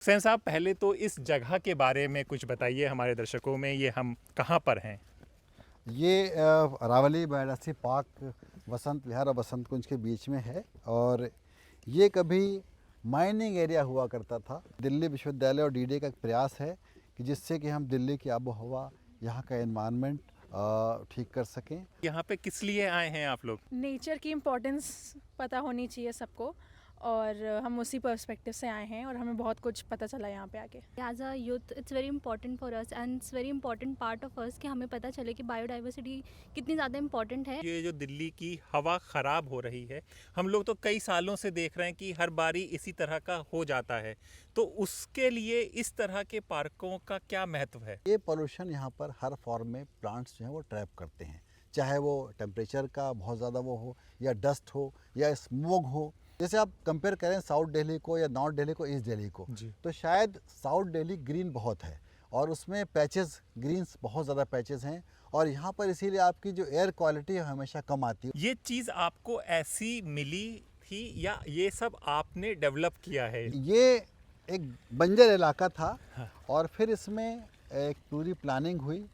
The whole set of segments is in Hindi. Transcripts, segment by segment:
हुसैन साहब, पहले तो इस जगह के बारे में कुछ बताइए हमारे दर्शकों में, ये हम कहाँ पर हैं? ये अरावली वाराणसी पार्क वसंत विहार और बसंत कुंज के बीच में है। और ये कभी माइनिंग एरिया हुआ करता था। दिल्ली विश्वविद्यालय और डीडीए का एक प्रयास है कि जिससे कि हम दिल्ली की आबो हवा, यहाँ का एनवायरनमेंट ठीक कर सकें। यहाँ पे किस लिए आए हैं आप लोग? नेचर की इम्पोर्टेंस पता होनी चाहिए सबको, और हम उसी पर्सपेक्टिव से आए हैं और हमें बहुत कुछ पता चला यहाँ पे आके। As a youth it's very important for us and it's very important part of us कि हमें पता चले कि बायोडाइवर्सिटी कितनी ज़्यादा इंपॉर्टेंट है। ये जो दिल्ली की हवा ख़राब हो रही है, हम लोग तो कई सालों से देख रहे हैं कि हर बारी इसी तरह का हो जाता है, तो उसके लिए इस तरह के पार्कों का क्या महत्व है? ये पोल्यूशन यहाँ पर हर फॉर्म में प्लांट्स जो हैं वो ट्रैप करते हैं, चाहे वो टेम्परेचर का बहुत ज़्यादा वो हो, या डस्ट हो, या स्मोक हो। जैसे आप कंपेयर करें साउथ दिल्ली को या नॉर्थ दिल्ली को, ईस्ट दिल्ली को, जी। तो शायद साउथ दिल्ली ग्रीन बहुत है और उसमें पैचेस, ग्रीन्स बहुत ज़्यादा पैचेस हैं, और यहाँ पर इसीलिए आपकी जो एयर क्वालिटी है हमेशा कम आती है। ये चीज़ आपको ऐसी मिली थी या ये सब आपने डेवलप किया है? ये एक बंजर इलाका था, हाँ। और फिर इसमें एक पूरी प्लानिंग हुई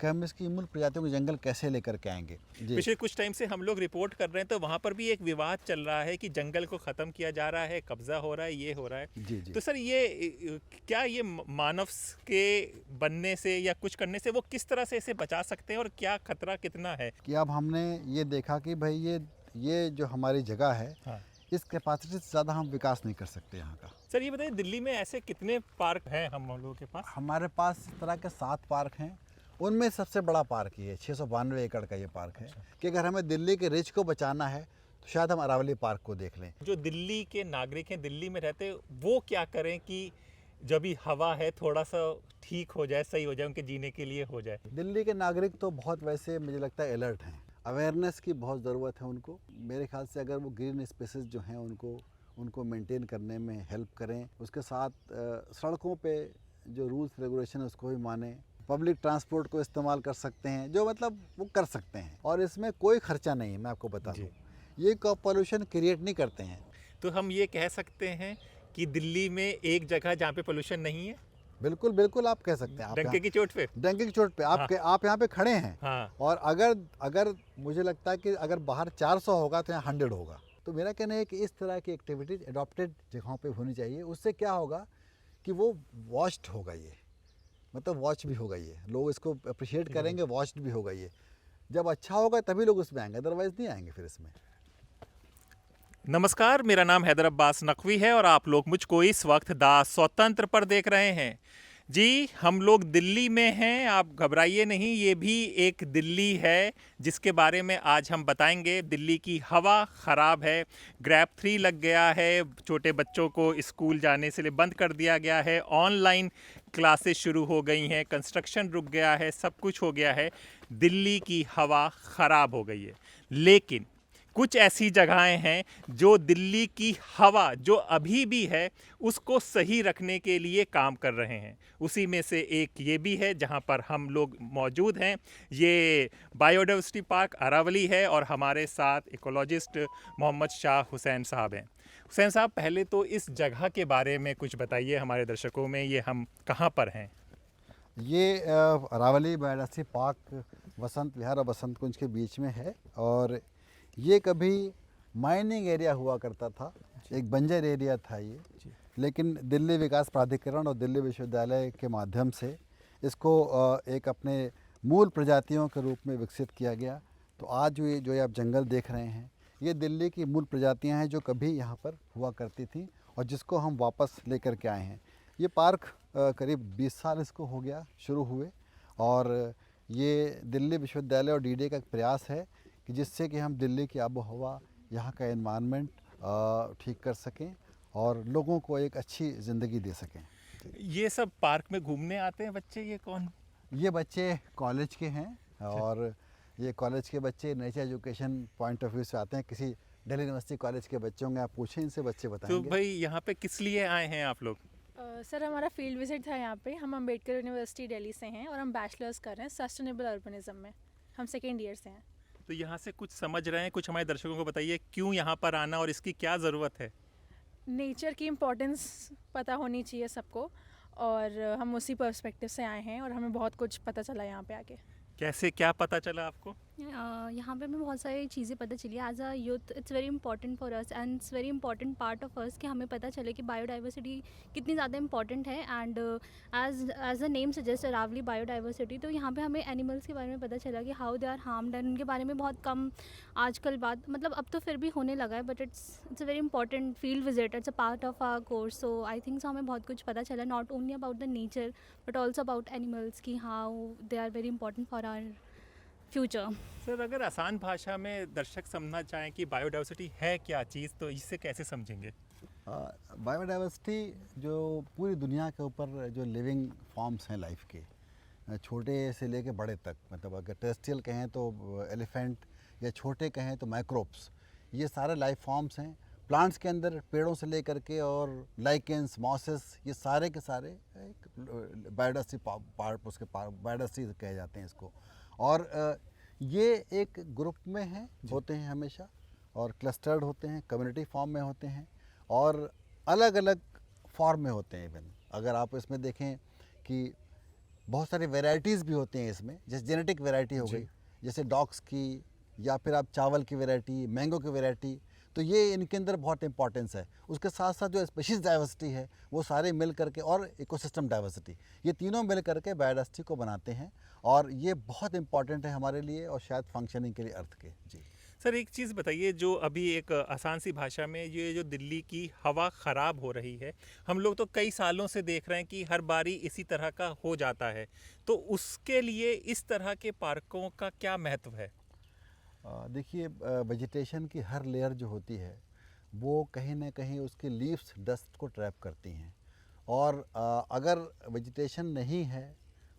कि हम इसकी मूल प्रजातियों के जंगल कैसे लेकर के आएंगे। जी। पिछले कुछ टाइम से हम लोग रिपोर्ट कर रहे हैं, तो वहाँ पर भी एक विवाद चल रहा है कि जंगल को ख़त्म किया जा रहा है, कब्जा हो रहा है, ये हो रहा है। जी जी। तो सर, ये क्या ये मानव के बनने से या कुछ करने से वो किस तरह से इसे बचा सकते हैं, और क्या खतरा कितना है? कि अब हमने ये देखा कि भाई ये जो हमारी जगह है, हाँ। इस कैपेसिटी से ज़्यादा हम विकास नहीं कर सकते यहाँ का। सर, ये बताइए, दिल्ली में ऐसे कितने पार्क हैं हम लोगों के पास? हमारे पास इस तरह के 7 पार्क हैं। उनमें सबसे बड़ा पार्क ये है, 692 एकड़ का ये पार्क है। कि अगर हमें दिल्ली के रिच को बचाना है तो शायद हम अरावली पार्क को देख लें। जो दिल्ली के नागरिक हैं, दिल्ली में रहते, वो क्या करें कि जब भी हवा है थोड़ा सा ठीक हो जाए, सही हो जाए, उनके जीने के लिए हो जाए? दिल्ली के नागरिक तो बहुत, वैसे मुझे लगता है, अलर्ट हैं। अवेयरनेस की बहुत ज़रूरत है उनको। मेरे ख्याल से अगर वो ग्रीन स्पेसेस जो हैं उनको मेंटेन करने में हेल्प करें, उसके साथ सड़कों पे जो रूल्स रेगुलेशन है उसको भी मानें, पब्लिक ट्रांसपोर्ट को इस्तेमाल कर सकते हैं, जो मतलब वो कर सकते हैं। और इसमें कोई खर्चा नहीं है, मैं आपको बता दूँ। ये पॉल्यूशन क्रिएट नहीं करते हैं। तो हम ये कह सकते हैं कि दिल्ली में एक जगह जहाँ पे पोल्यूशन नहीं है? बिल्कुल बिल्कुल, आप कह सकते हैं। आप डंके की चोट पे? डंके की चोट पे आप यहाँ पे खड़े हैं। हाँ। और अगर मुझे लगता है कि अगर बाहर 400 होगा तो यहाँ 100 होगा। तो मेरा कहना है कि इस तरह की एक्टिविटीज़ एडॉप्टेड जगहों पे होनी चाहिए। उससे क्या होगा कि वो वॉच्ड होगा, ये मतलब वॉच भी होगा, ये लोग इसको अप्रिशिएट करेंगे, वॉच्ड भी होगा। ये जब अच्छा होगा तभी लोग उसमें आएंगे, अदरवाइज़ नहीं आएंगे फिर इसमें। नमस्कार, मेरा नाम हैदर अब्बास नकवी है और आप लोग मुझको इस वक्त दा स्वतंत्र पर देख रहे हैं। जी, हम लोग दिल्ली में हैं, आप घबराइए नहीं, ये भी एक दिल्ली है जिसके बारे में आज हम बताएंगे। दिल्ली की हवा ख़राब है, ग्रैप 3 लग गया है, छोटे बच्चों को स्कूल जाने से लिए बंद कर दिया गया है, ऑनलाइन क्लासेस शुरू हो गई हैं, कंस्ट्रक्शन रुक गया है, सब कुछ हो गया है, दिल्ली की हवा ख़राब हो गई है। लेकिन कुछ ऐसी जगहें हैं जो दिल्ली की हवा जो अभी भी है उसको सही रखने के लिए काम कर रहे हैं। उसी में से एक ये भी है जहां पर हम लोग मौजूद हैं। ये बायोडाइवर्सिटी पार्क अरावली है और हमारे साथ इकोलॉजिस्ट मोहम्मद शाह हुसैन साहब हैं। हुसैन साहब, पहले तो इस जगह के बारे में कुछ बताइए हमारे दर्शकों में, ये हम कहाँ पर हैं? ये अरावली वाराणसी पार्क वसंत विहार और बसंत कुंज के बीच में है। और ये कभी माइनिंग एरिया हुआ करता था, एक बंजर एरिया था ये। लेकिन दिल्ली विकास प्राधिकरण और दिल्ली विश्वविद्यालय के माध्यम से इसको एक अपने मूल प्रजातियों के रूप में विकसित किया गया। तो आज जो ये आप जंगल देख रहे हैं, ये दिल्ली की मूल प्रजातियां हैं जो कभी यहाँ पर हुआ करती थी और जिसको हम वापस लेकर के आए हैं। ये पार्क करीब 20 साल इसको हो गया शुरू हुए, और ये दिल्ली विश्वविद्यालय और डीडीए का एक प्रयास है कि जिससे कि हम दिल्ली की आबो हवा, यहाँ का एनवायरनमेंट ठीक कर सकें और लोगों को एक अच्छी ज़िंदगी दे सकें। ये सब पार्क में घूमने आते हैं बच्चे, ये कौन? ये बच्चे कॉलेज के हैं, और ये कॉलेज के बच्चे nature education point of view से आते हैं। किसी दिल्ली यूनिवर्सिटी कॉलेज के बच्चे होंगे, आप पूछें इनसे, बच्चे तो बताएंगे। भाई, यहाँ पे किस लिए आए हैं आप लोग? सर, हमारा फील्ड विजिट था यहाँ पे। हम अम्बेडकर यूनिवर्सिटी दिल्ली से हैं और हम बैचलर्स कर रहे हैं सस्टेनेबल अर्बनिज्म में। हम सेकेंड ईयर से हैं। तो यहाँ से कुछ समझ रहे हैं, कुछ हमारे दर्शकों को बताइए क्यों यहाँ पर आना और इसकी क्या ज़रूरत है? नेचर की इम्पोर्टेंस पता होनी चाहिए सबको, और हम उसी पर्सपेक्टिव से आए हैं और हमें बहुत कुछ पता चला यहाँ पे आके। कैसे, क्या पता चला आपको? यहाँ पे हमें बहुत सारी चीज़ें पता चली as a youth. It's very important for us and it's very important part of us कि हमें पता चले कि बायोडाइवर्सिटी कितनी ज़्यादा इंपॉर्टेंट है। And as a name suggest Aravalli biodiversity, तो यहाँ पे हमें एनिमल्स के बारे में पता चला कि how they are harmed, and उनके बारे में बहुत कम आजकल बात, मतलब अब तो फिर भी होने लगा है, but it's a very important field visit, it's a part of our course. So I think so हमें बहुत कुछ पता चला, not only about the nature but also about animals की how they are very important for our future. Sir, अगर आसान भाषा में दर्शक समझना चाहें कि बायोडाइवर्सिटी है क्या चीज़, तो इससे कैसे समझेंगे? बायोडाइवर्सिटी जो पूरी दुनिया के ऊपर जो लिविंग फॉर्म्स हैं लाइफ के, छोटे से लेके बड़े तक, मतलब अगर टेरेस्ट्रियल कहें तो एलिफेंट, या छोटे कहें तो माइक्रोब्स, ये सारे लाइफ फॉर्म्स हैं। प्लांट्स के अंदर पेड़ों से लेकर के और लाइकेंस, मॉसेस, ये सारे के सारे एक बायोडाइवर्सिटी पार्ट, उसके बायोडाइवर्सिटी कहे जाते हैं इसको। और ये एक ग्रुप में हैं, होते हैं हमेशा, और क्लस्टर्ड होते हैं, कम्युनिटी फॉर्म में होते हैं, और अलग अलग फॉर्म में होते हैं। इवन अगर आप इसमें देखें कि बहुत सारी वैरायटीज़ भी होती हैं इसमें, जैसे जेनेटिक वैरायटी हो गई, जैसे डॉग्स की, या फिर आप चावल की वैरायटी, मैंगो की वैरायटी, तो ये इनके अंदर बहुत इंपॉर्टेंस है। उसके साथ साथ जो स्पीशीज़ डाइवर्सिटी है वो सारे मिल करके, और इकोसिस्टम डाइवर्सिटी, ये तीनों मिल करके बायोडाइवर्सिटी को बनाते हैं, और ये बहुत इंपॉर्टेंट है हमारे लिए और शायद फंक्शनिंग के लिए अर्थ के। जी सर, एक चीज़ बताइए, जो अभी एक आसान सी भाषा में, ये जो दिल्ली की हवा ख़राब हो रही है, हम लोग तो कई सालों से देख रहे हैं कि हर बारी इसी तरह का हो जाता है, तो उसके लिए इस तरह के पार्कों का क्या महत्व है? देखिए, वेजिटेशन की हर लेयर जो होती है वो कहीं ना कहीं उसकी लीव्स डस्ट को ट्रैप करती हैं, और अगर वेजिटेशन नहीं है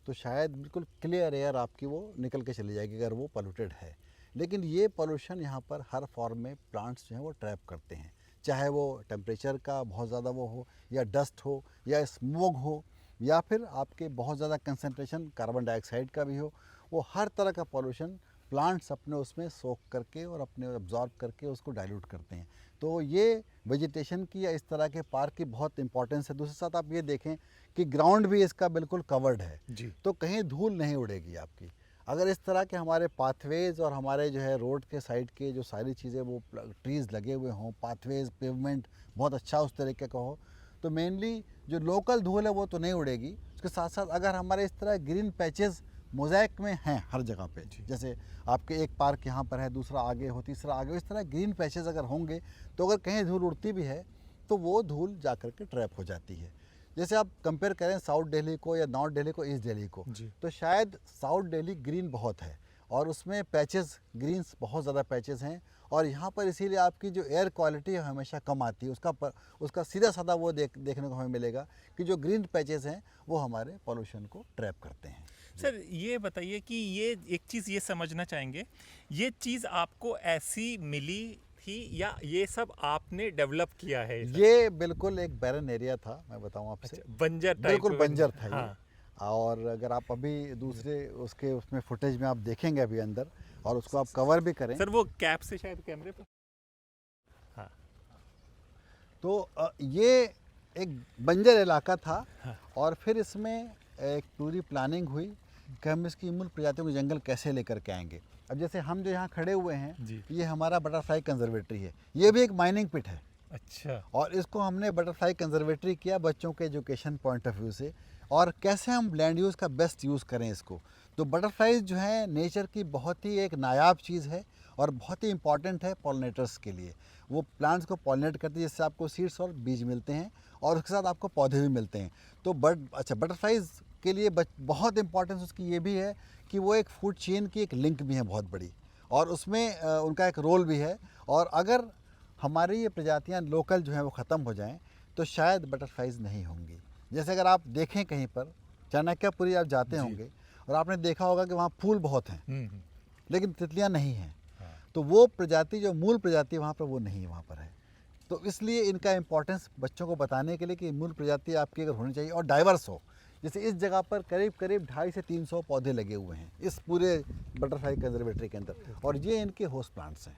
तो शायद बिल्कुल क्लियर एयर आपकी वो निकल के चली जाएगी अगर वो पोल्यूटेड है। लेकिन ये पोल्यूशन यहाँ पर हर फॉर्म में प्लांट्स जो हैं वो ट्रैप करते हैं, चाहे वो टेम्परेचर का बहुत ज़्यादा वो हो, या डस्ट हो, या स्मोग हो, या फिर आपके बहुत ज़्यादा कंसनट्रेशन कार्बन डाइऑक्साइड का भी हो। वो हर तरह का पोल्यूशन प्लांट्स अपने उसमें सोख करके और अपने अब्जॉर्ब करके उसको डाइल्यूट करते हैं। तो ये वेजिटेशन की या इस तरह के पार्क की बहुत इंपॉर्टेंस है। दूसरे साथ आप ये देखें कि ग्राउंड भी इसका बिल्कुल कवर्ड है जी। तो कहीं धूल नहीं उड़ेगी आपकी। अगर इस तरह के हमारे पाथवेज और हमारे जो है रोड के साइड के जो सारी चीज़ें वो ट्रीज़ लगे हुए हों, पाथवेज, पेवमेंट बहुत अच्छा उस तरीके का हो, तो मेनली जो लोकल धूल है वो तो नहीं उड़ेगी। उसके साथ साथ अगर हमारे इस तरह ग्रीन पैचेस मोज़ाइक में हैं हर जगह पे, जैसे आपके एक पार्क यहाँ पर है, दूसरा आगे हो, तीसरा आगे हो, इस तरह ग्रीन पैचेस अगर होंगे तो अगर कहीं धूल उड़ती भी है तो वो धूल जा कर के ट्रैप हो जाती है। जैसे आप कंपेयर करें साउथ दिल्ली को या नॉर्थ दिल्ली को, ईस्ट दिल्ली को, तो शायद साउथ दिल्ली ग्रीन बहुत है और उसमें पैचेस, ग्रीन्स बहुत ज़्यादा पैचेस हैं, और यहाँ पर इसीलिए आपकी जो एयर क्वालिटी है हमेशा कम आती है। उसका सीधा साधा वो देखने को हमें मिलेगा कि जो ग्रीन पैचेस हैं वो हमारे पोल्यूशन को ट्रैप करते हैं। सर, ये बताइए कि ये एक चीज़ ये समझना चाहेंगे, ये चीज़ आपको ऐसी मिली थी या ये सब आपने डेवलप किया है? ये बिल्कुल एक बैरन एरिया था, मैं बताऊं आपसे। बंजर टाइप? बिल्कुल बंजर था हाँ। ये। और अगर आप अभी दूसरे उसमें फुटेज में आप देखेंगे अभी अंदर, और उसको आप कवर भी करें, सर वो कैप से शायद कैमरे पर, हाँ, तो ये एक बंजर इलाका था। हाँ। और फिर इसमें एक पूरी प्लानिंग हुई कि हम इसकी मूल प्रजातियों के जंगल कैसे लेकर के आएंगे। अब जैसे हम जो यहाँ खड़े हुए हैं, जी। ये हमारा बटरफ्लाई कंजर्वेटरी है, ये भी एक माइनिंग पिट है। अच्छा। और इसको हमने बटरफ्लाई कंजर्वेटरी किया बच्चों के एजुकेशन पॉइंट ऑफ व्यू से, और कैसे हम लैंड यूज़ का बेस्ट यूज़ करें इसको। तो बटरफ्लाइज जो है नेचर की बहुत ही एक नायाब चीज़ है और बहुत ही इंपॉर्टेंट है पॉलिनेटर्स के लिए। वो प्लांट्स को पॉलिनेट करती है, जिससे आपको सीड्स और बीज मिलते हैं, और उसके साथ आपको पौधे भी मिलते हैं। तो बटरफ्लाइज के लिए बहुत इंपॉर्टेंस उसकी ये भी है कि वो एक फूड चेन की एक लिंक भी है बहुत बड़ी, और उसमें उनका एक रोल भी है। और अगर हमारी ये प्रजातियाँ लोकल जो हैं वो ख़त्म हो जाएं तो शायद बटरफ्लाइज नहीं होंगी। जैसे अगर आप देखें कहीं पर चाणक्यपुरी आप जाते होंगे और आपने देखा होगा कि वहाँ फूल बहुत हैं लेकिन तितलियाँ नहीं हैं। तो वो प्रजाति जो मूल प्रजाति वहाँ पर वो नहीं वहाँ पर है। तो इसलिए इनका इम्पोर्टेंस बच्चों को बताने के लिए कि मूल प्रजाति आपकी अगर होनी चाहिए और डाइवर्स हो। जैसे इस जगह पर करीब 250 से 300 पौधे लगे हुए हैं इस पूरे बटरफ्लाई कंजर्वेटरी के अंदर, और ये इनके होस्ट प्लांट्स हैं।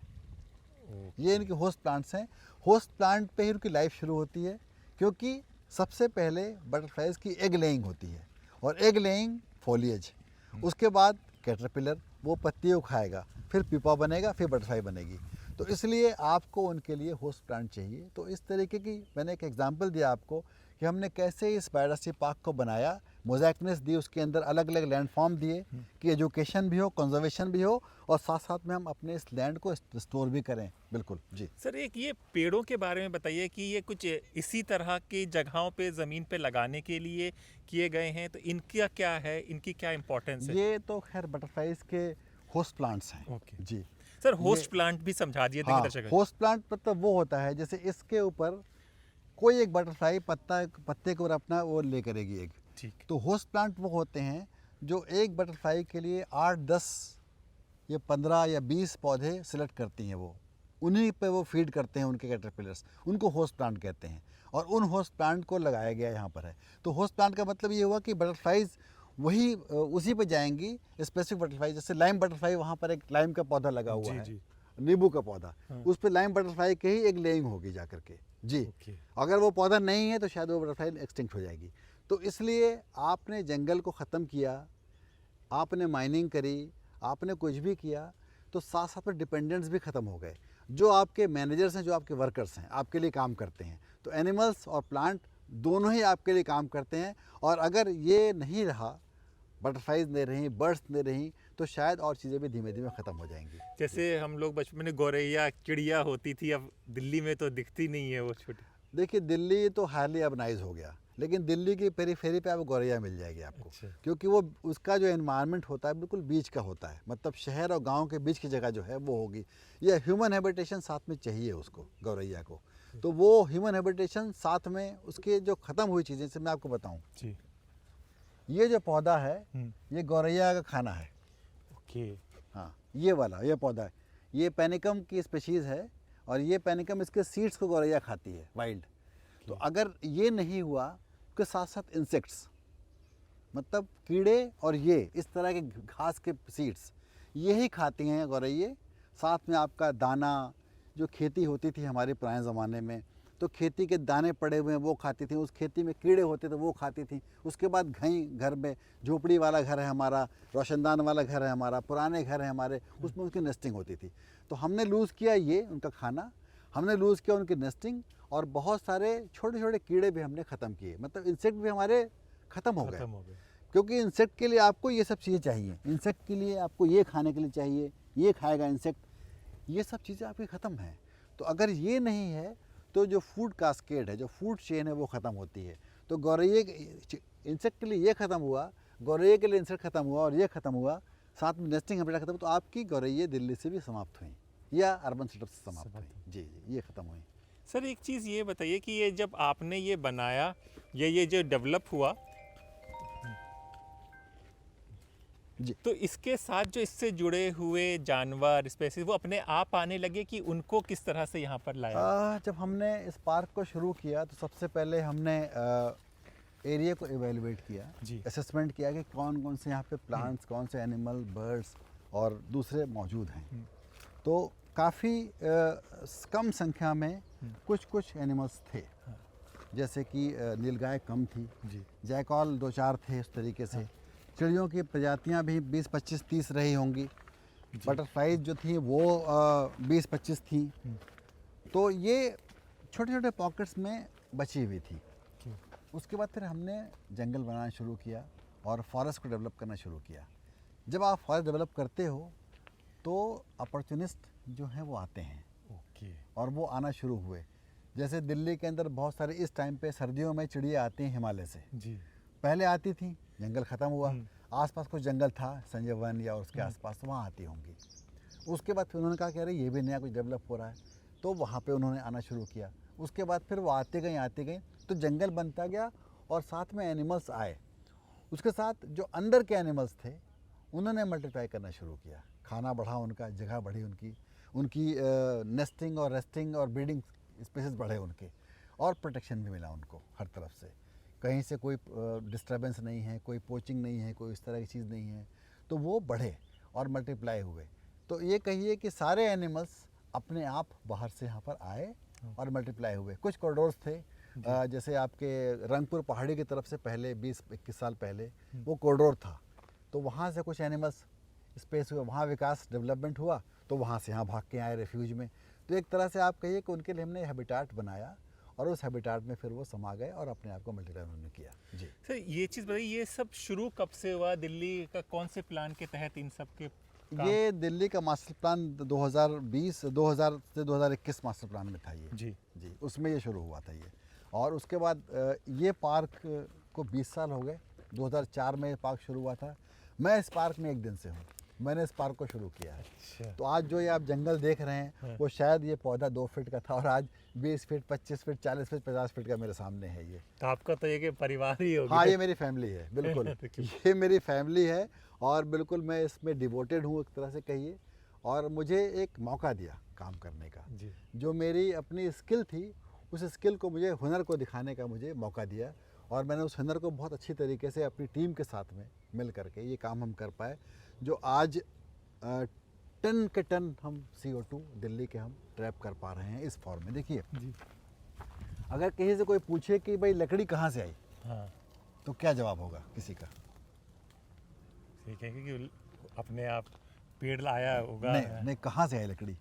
ये इनके होस्ट प्लांट्स हैं। होस्ट प्लांट पे ही उनकी लाइफ शुरू होती है, क्योंकि सबसे पहले बटरफ्लाइज की एग लेइंग होती है, और एग लेइंग फोलिएज, उसके बाद कैटरपिलर वो पत्तियों खाएगा, फिर पिपा बनेगा, फिर बटरफ्लाई बनेगी। तो इसलिए आपको उनके लिए होस्ट प्लांट चाहिए। तो इस तरीके की मैंने एक एग्जांपल दिया आपको कि हमने कैसे इस बायोडायवर्सिटी पार्क को बनाया, मोज़ेकनेस दी, उसके अंदर अलग अलग लैंड फॉर्म दिए कि एजुकेशन भी हो, कंजर्वेशन भी हो, और साथ साथ में हम अपने इस लैंड को स्टोर भी करें। बिल्कुल जी। सर, एक ये पेड़ों के बारे में बताइए कि ये कुछ इसी तरह की जगहों पे ज़मीन पे लगाने के लिए किए गए हैं, तो इनका क्या है, इनकी क्या इम्पोर्टेंस है? ये तो खैर बटरफ्लाइज के होस्ट प्लांट्स हैं। ओके। जी। सर, होस्ट ये- प्लांट भी समझा दिए हाँ, दर्शकों। होस्ट प्लांट मतलब वो होता है जैसे इसके ऊपर कोई एक बटरफ्लाई पत्ते के ऊपर अपना वो ले करेगी एग। ठीक। तो होस्ट प्लांट वो होते हैं जो एक बटरफ्लाई के लिए 8, 10 या 15 या 20 पौधे सिलेक्ट करती हैं, वो उन्हीं पे वो फीड करते हैं उनके कैटरपिलर्स, उनको होस्ट प्लांट कहते हैं। और उन होस्ट प्लांट को लगाया गया यहाँ पर है। तो होस्ट प्लांट का मतलब ये हुआ कि बटरफ्लाइज वही उसी पे जाएंगी, स्पेसिफिक बटरफ्लाई, जैसे लाइम बटरफ्लाई, वहाँ पर एक लाइम का पौधा लगा हुआ जी, है, जी। नींबू का पौधा, हाँ। उस पर लाइम बटरफ्लाई के ही एक लेइंग होगी जा करके। जी। ओके। अगर वो पौधा नहीं है तो शायद वो बटरफ्लाई एक्सटिंक्ट हो जाएगी। तो इसलिए आपने जंगल को ख़त्म किया, आपने माइनिंग करी, आपने कुछ भी किया, तो साथ साथ में डिपेंडेंट्स भी ख़त्म हो गए। जो आपके मैनेजर्स हैं, जो आपके वर्कर्स हैं, आपके लिए काम करते हैं, तो एनिमल्स और प्लांट दोनों ही आपके लिए काम करते हैं। और अगर ये नहीं रहा, बटरफ्लाइज नहीं रही, बर्ड्स नहीं रही, तो शायद और चीज़ें भी धीमे धीमे ख़त्म हो जाएंगी। जैसे हम लोग बचपन में गौरैया चिड़िया होती थी, अब दिल्ली में तो दिखती नहीं है वो छोटी। देखिए, दिल्ली तो हाईली अर्बनाइज हो गया, लेकिन दिल्ली की पेरीफेरी पे आपको गौरैया मिल जाएगी आपको। अच्छा। क्योंकि वो उसका जो एनवायरनमेंट होता है बिल्कुल बीच का होता है, मतलब शहर और गांव के बीच की जगह जो है वो होगी। ये ह्यूमन हैबिटेशन साथ में चाहिए उसको, गौरैया को। तो वो ह्यूमन हैबिटेशन साथ में उसके जो ख़त्म हुई चीज़ें, से मैं आपको बताऊँ, जी। ये जो पौधा है ये गौरैया का खाना है। ओके। हाँ, ये वाला ये पौधा है, ये पेनिकम की स्पीशीज़ है, और ये पेनिकम इसके सीड्स को गौरैया खाती है वाइल्ड। तो अगर ये नहीं हुआ, उसके साथ साथ इंसेक्ट्स, मतलब कीड़े और ये इस तरह के घास के सीड्स, यही खाती हैं गौरैये। साथ में आपका दाना, जो खेती होती थी हमारे पुराने ज़माने में, तो खेती के दाने पड़े हुए हैं वो खाती थी, उस खेती में कीड़े होते थे वो खाती थी। उसके बाद घर में झोपड़ी वाला घर है हमारा, रोशनदान वाला घर है हमारा, पुराने घर है हमारे, उसमें उनकी नेस्टिंग होती थी। तो हमने लूज़ किया ये उनका खाना, हमने लूज़ किया उनकी नेस्टिंग, और बहुत सारे छोटे छोटे कीड़े भी हमने ख़त्म किए, मतलब इंसेक्ट भी हमारे ख़त्म हो गए। क्योंकि इंसेक्ट के लिए आपको ये सब चीज़ें चाहिए, इंसेक्ट के लिए आपको ये खाने के लिए चाहिए, ये खाएगा इंसेक्ट, ये सब चीज़ें आपकी ख़त्म हैं। तो अगर ये नहीं है तो जो फूड कास्केड है, जो फूड चेन है, वो ख़त्म होती है। तो गौरैये इंसेक्ट के लिए ये ख़त्म हुआ, गौरैये के लिए इंसेक्ट ख़त्म हुआ, और ये ख़त्म हुआ, साथ में नेस्टिंग हैबिटेट ख़त्म, तो आपकी गौरैये दिल्ली से भी समाप्त हुई या अर्बन सेटअप से समाप्त हुई। जी जी, ये ख़त्म हुई। सर, एक चीज़ ये बताइए कि ये जब आपने ये बनाया, ये जो डेवलप हुआ, जी। तो इसके साथ जो इससे जुड़े हुए जानवर, स्पेसीज, वो अपने आप आने लगे कि उनको किस तरह से यहाँ पर लाया? जब हमने इस पार्क को शुरू किया तो सबसे पहले हमने एरिया को एवेलुएट किया, जी। असेसमेंट किया कि कौन कौन से यहाँ पे प्लांट्स, कौन से एनिमल, बर्ड्स और दूसरे मौजूद हैं। तो काफ़ी कम संख्या में कुछ एनिमल्स थे, जैसे कि नीलगाय कम थी, जी। जैकॉल 2-4 थे उस तरीके से। चिड़ियों की प्रजातियां भी 20, 25, 30 रही होंगी। बटरफ्लाइज जो थी वो 20, 25 थी। तो ये छोटे छोटे पॉकेट्स में बची हुई थी। उसके बाद फिर हमने जंगल बनाना शुरू किया और फॉरेस्ट को डेवलप करना शुरू किया। जब आप फॉरेस्ट डेवलप करते हो तो अपॉर्चुनिस्ट जो हैं वो आते हैं, ओके। और वो आना शुरू हुए। जैसे दिल्ली के अंदर बहुत सारे इस टाइम पे सर्दियों में चिड़िया आती हैं हिमालय से। जी। पहले आती थी, जंगल ख़त्म हुआ, आसपास कुछ जंगल था, संजय वन या उसके आसपास, वहाँ आती होंगी। उसके बाद फिर उन्होंने कहा कि अरे ये भी नया कुछ डेवलप हो रहा है, तो वहाँ पे उन्होंने आना शुरू किया। उसके बाद फिर वो आते गई, तो जंगल बनता गया और साथ में एनिमल्स आए। उसके साथ जो अंदर के एनिमल्स थे उन्होंने मल्टीप्लाई करना शुरू किया, खाना बढ़ा उनका, जगह बढ़ी उनकी नेस्टिंग और रेस्टिंग और ब्रीडिंग स्पेसेस बढ़े उनके, और प्रोटेक्शन भी मिला उनको हर तरफ से। कहीं से कोई डिस्टर्बेंस नहीं है, कोई पोचिंग नहीं है, कोई इस तरह की चीज़ नहीं है, तो वो बढ़े और मल्टीप्लाई हुए। तो ये कहिए कि सारे एनिमल्स अपने आप बाहर से यहाँ पर आए और मल्टीप्लाई हुए। कुछ कॉरिडोर्स थे, जैसे आपके रंगपुर पहाड़ी की तरफ से पहले 20-21 साल पहले वो कॉरिडोर था, तो वहाँ से कुछ एनिमल्स स्पेस हुआ, वहाँ विकास डेवलपमेंट हुआ, तो वहाँ से यहाँ भाग के आए रेफ्यूज में। तो एक तरह से आप कहिए कि उनके लिए हमने हैबिटाट बनाया और उस हैबिटाट में फिर वो समा गए और अपने आप को मल्टीप्लाई उन्होंने किया। जी सर ये चीज़ बताइए, ये सब शुरू कब से हुआ? दिल्ली का कौन से प्लान के तहत इन सब के काम? ये दिल्ली का मास्टर प्लान 2000 से 2021 मास्टर प्लान में था ये। जी जी, उसमें ये शुरू हुआ था ये। और उसके बाद ये पार्क को 20 साल हो गए। 2004 में ये पार्क शुरू हुआ था। मैं इस पार्क में एक दिन से हूँ, मैंने इस पार्क को शुरू किया है। अच्छा। तो आज जो ये आप जंगल देख रहे हैं वो शायद ये पौधा 2 फीट का था और आज 20 फीट, 25 फीट, 40 फीट, 50 फीट का मेरे सामने है ये। तो आपका तो ये कि परिवार ही होगा। हाँ, ये मेरी फैमिली है, बिल्कुल ये मेरी फैमिली है और बिल्कुल मैं इसमें डिवोटेड हूँ एक तरह से कहिए। और मुझे एक मौका दिया काम करने का, जी जो मेरी अपनी स्किल थी, उस स्किल को मुझे, हुनर को दिखाने का मुझे मौका दिया और मैंने उस हुनर को बहुत अच्छी तरीके से अपनी टीम के साथ में मिल करके ये काम हम कर पाए, जो आज टन के टन हम CO2 दिल्ली के हम ट्रैप कर पा रहे हैं इस फॉर्म में। देखिए, जी अगर कहीं से कोई पूछे कि भाई लकड़ी कहाँ से आई, हाँ तो क्या जवाब होगा किसी का? ठीक है, क्योंकि अपने आप पेड़ लाया होगा। नहीं नहीं, कहाँ से आई लकड़ी?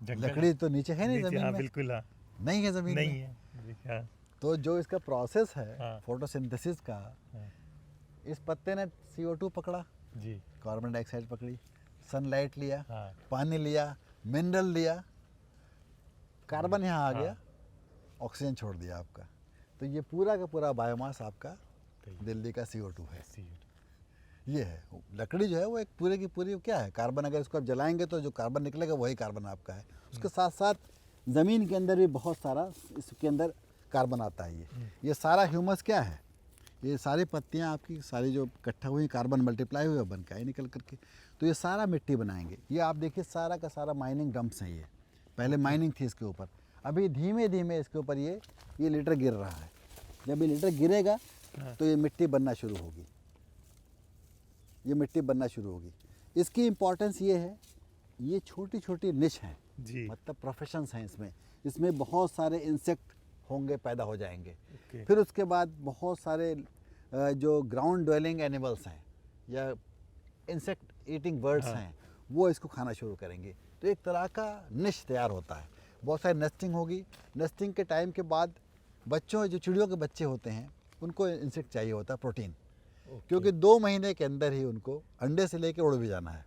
जंगल- लकड़ी तो नीचे है नहीं नीचे, ज़मीन हाँ, में, बिल्कुल हाँ, नहीं है ज़मीन नहीं में। है जी, हाँ, तो जो इसका प्रोसेस है हाँ। फोटोसिंथेसिस का, हाँ, इस पत्ते ने CO2 पकड़ा, जी कार्बन डाइऑक्साइड पकड़ी, सनलाइट लिया, हाँ पानी लिया, मिनरल लिया, कार्बन यहाँ आ हाँ। गया, ऑक्सीजन छोड़ दिया आपका। तो ये पूरा का पूरा बायोमास आपका दिल्ली का CO2 है। ये है लकड़ी जो है वो एक पूरे की पूरी क्या है, कार्बन। अगर इसको आप जलाएंगे तो जो कार्बन निकलेगा वही कार्बन आपका है। उसके साथ साथ ज़मीन के अंदर भी बहुत सारा इसके अंदर कार्बन आता है। ये सारा ह्यूमस क्या है, ये सारी पत्तियां आपकी सारी जो इकट्ठा हुई कार्बन मल्टीप्लाई हुए बन के आई निकल करके, तो ये सारा मिट्टी बनाएंगे। ये आप देखिए सारा का सारा माइनिंग डंप्स हैं। ये पहले माइनिंग थी इसके ऊपर, अभी धीमे धीमे इसके ऊपर ये लीटर गिर रहा है। जब ये लीटर गिरेगा तो ये मिट्टी बनना शुरू होगी, ये मिट्टी बनना शुरू होगी। इसकी इम्पोर्टेंस ये है, ये छोटी छोटी निश हैं, जी मतलब प्रोफेशंस हैं इसमें। इसमें बहुत सारे इंसेक्ट होंगे, पैदा हो जाएंगे। ओके। फिर उसके बाद बहुत सारे जो ग्राउंड ड्वेलिंग एनिमल्स हैं या इंसेक्ट ईटिंग बर्ड्स हैं, वो इसको खाना शुरू करेंगे। तो एक तरह का निश तैयार होता है। बहुत सारी नेस्टिंग होगी। नेस्टिंग के टाइम के बाद बच्चों, जो चिड़ियों के बच्चे होते हैं, उनको इंसेक्ट चाहिए होता है प्रोटीन, क्योंकि 2 महीने के अंदर ही उनको अंडे से लेके उड़ भी जाना है।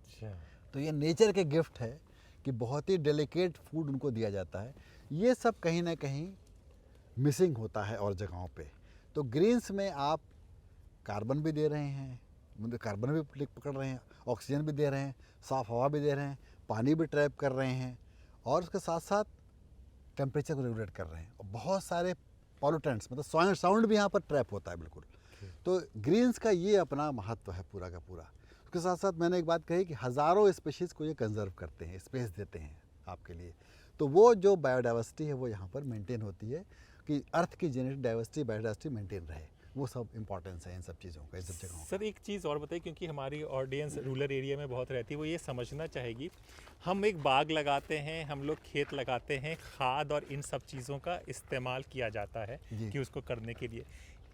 अच्छा, तो ये नेचर के गिफ्ट है कि बहुत ही डेलिकेट फूड उनको दिया जाता है। ये सब कहीं ना कहीं मिसिंग होता है और जगहों पे। तो ग्रीन्स में आप कार्बन भी दे रहे हैं, मतलब कार्बन भी पकड़ रहे हैं, ऑक्सीजन भी दे रहे हैं, साफ़ हवा भी दे रहे हैं, पानी भी ट्रैप कर रहे हैं और उसके साथ साथ टेम्परेचर को रेगुलेट कर रहे हैं। और बहुत सारे पॉल्यूटेंट्स, मतलब साउंड भी यहाँ पर ट्रैप होता है बिल्कुल। तो ग्रीन्स का ये अपना महत्व है पूरा का पूरा। उसके साथ साथ मैंने एक बात कही कि हज़ारों स्पीशीज़ को ये कंजर्व करते हैं, स्पेस देते हैं आपके लिए। तो वो जो बायोडाइवर्सिटी है वो यहाँ पर मेंटेन होती है कि अर्थ की जेनेटिक डाइवर्सिटी, बायोडाइवर्सिटी मेंटेन रहे। वो सब इंपॉर्टेंस है इन सब चीज़ों का, इन सब जगहों का। सर एक चीज़ और बताइए, क्योंकि हमारी ऑडियंस रूरल एरिया में बहुत रहती है, वो ये समझना चाहेगी। हम एक बाग लगाते हैं, हम लोग खेत लगाते हैं, खाद और इन सब चीज़ों का इस्तेमाल किया जाता है जी। कि उसको करने के लिए।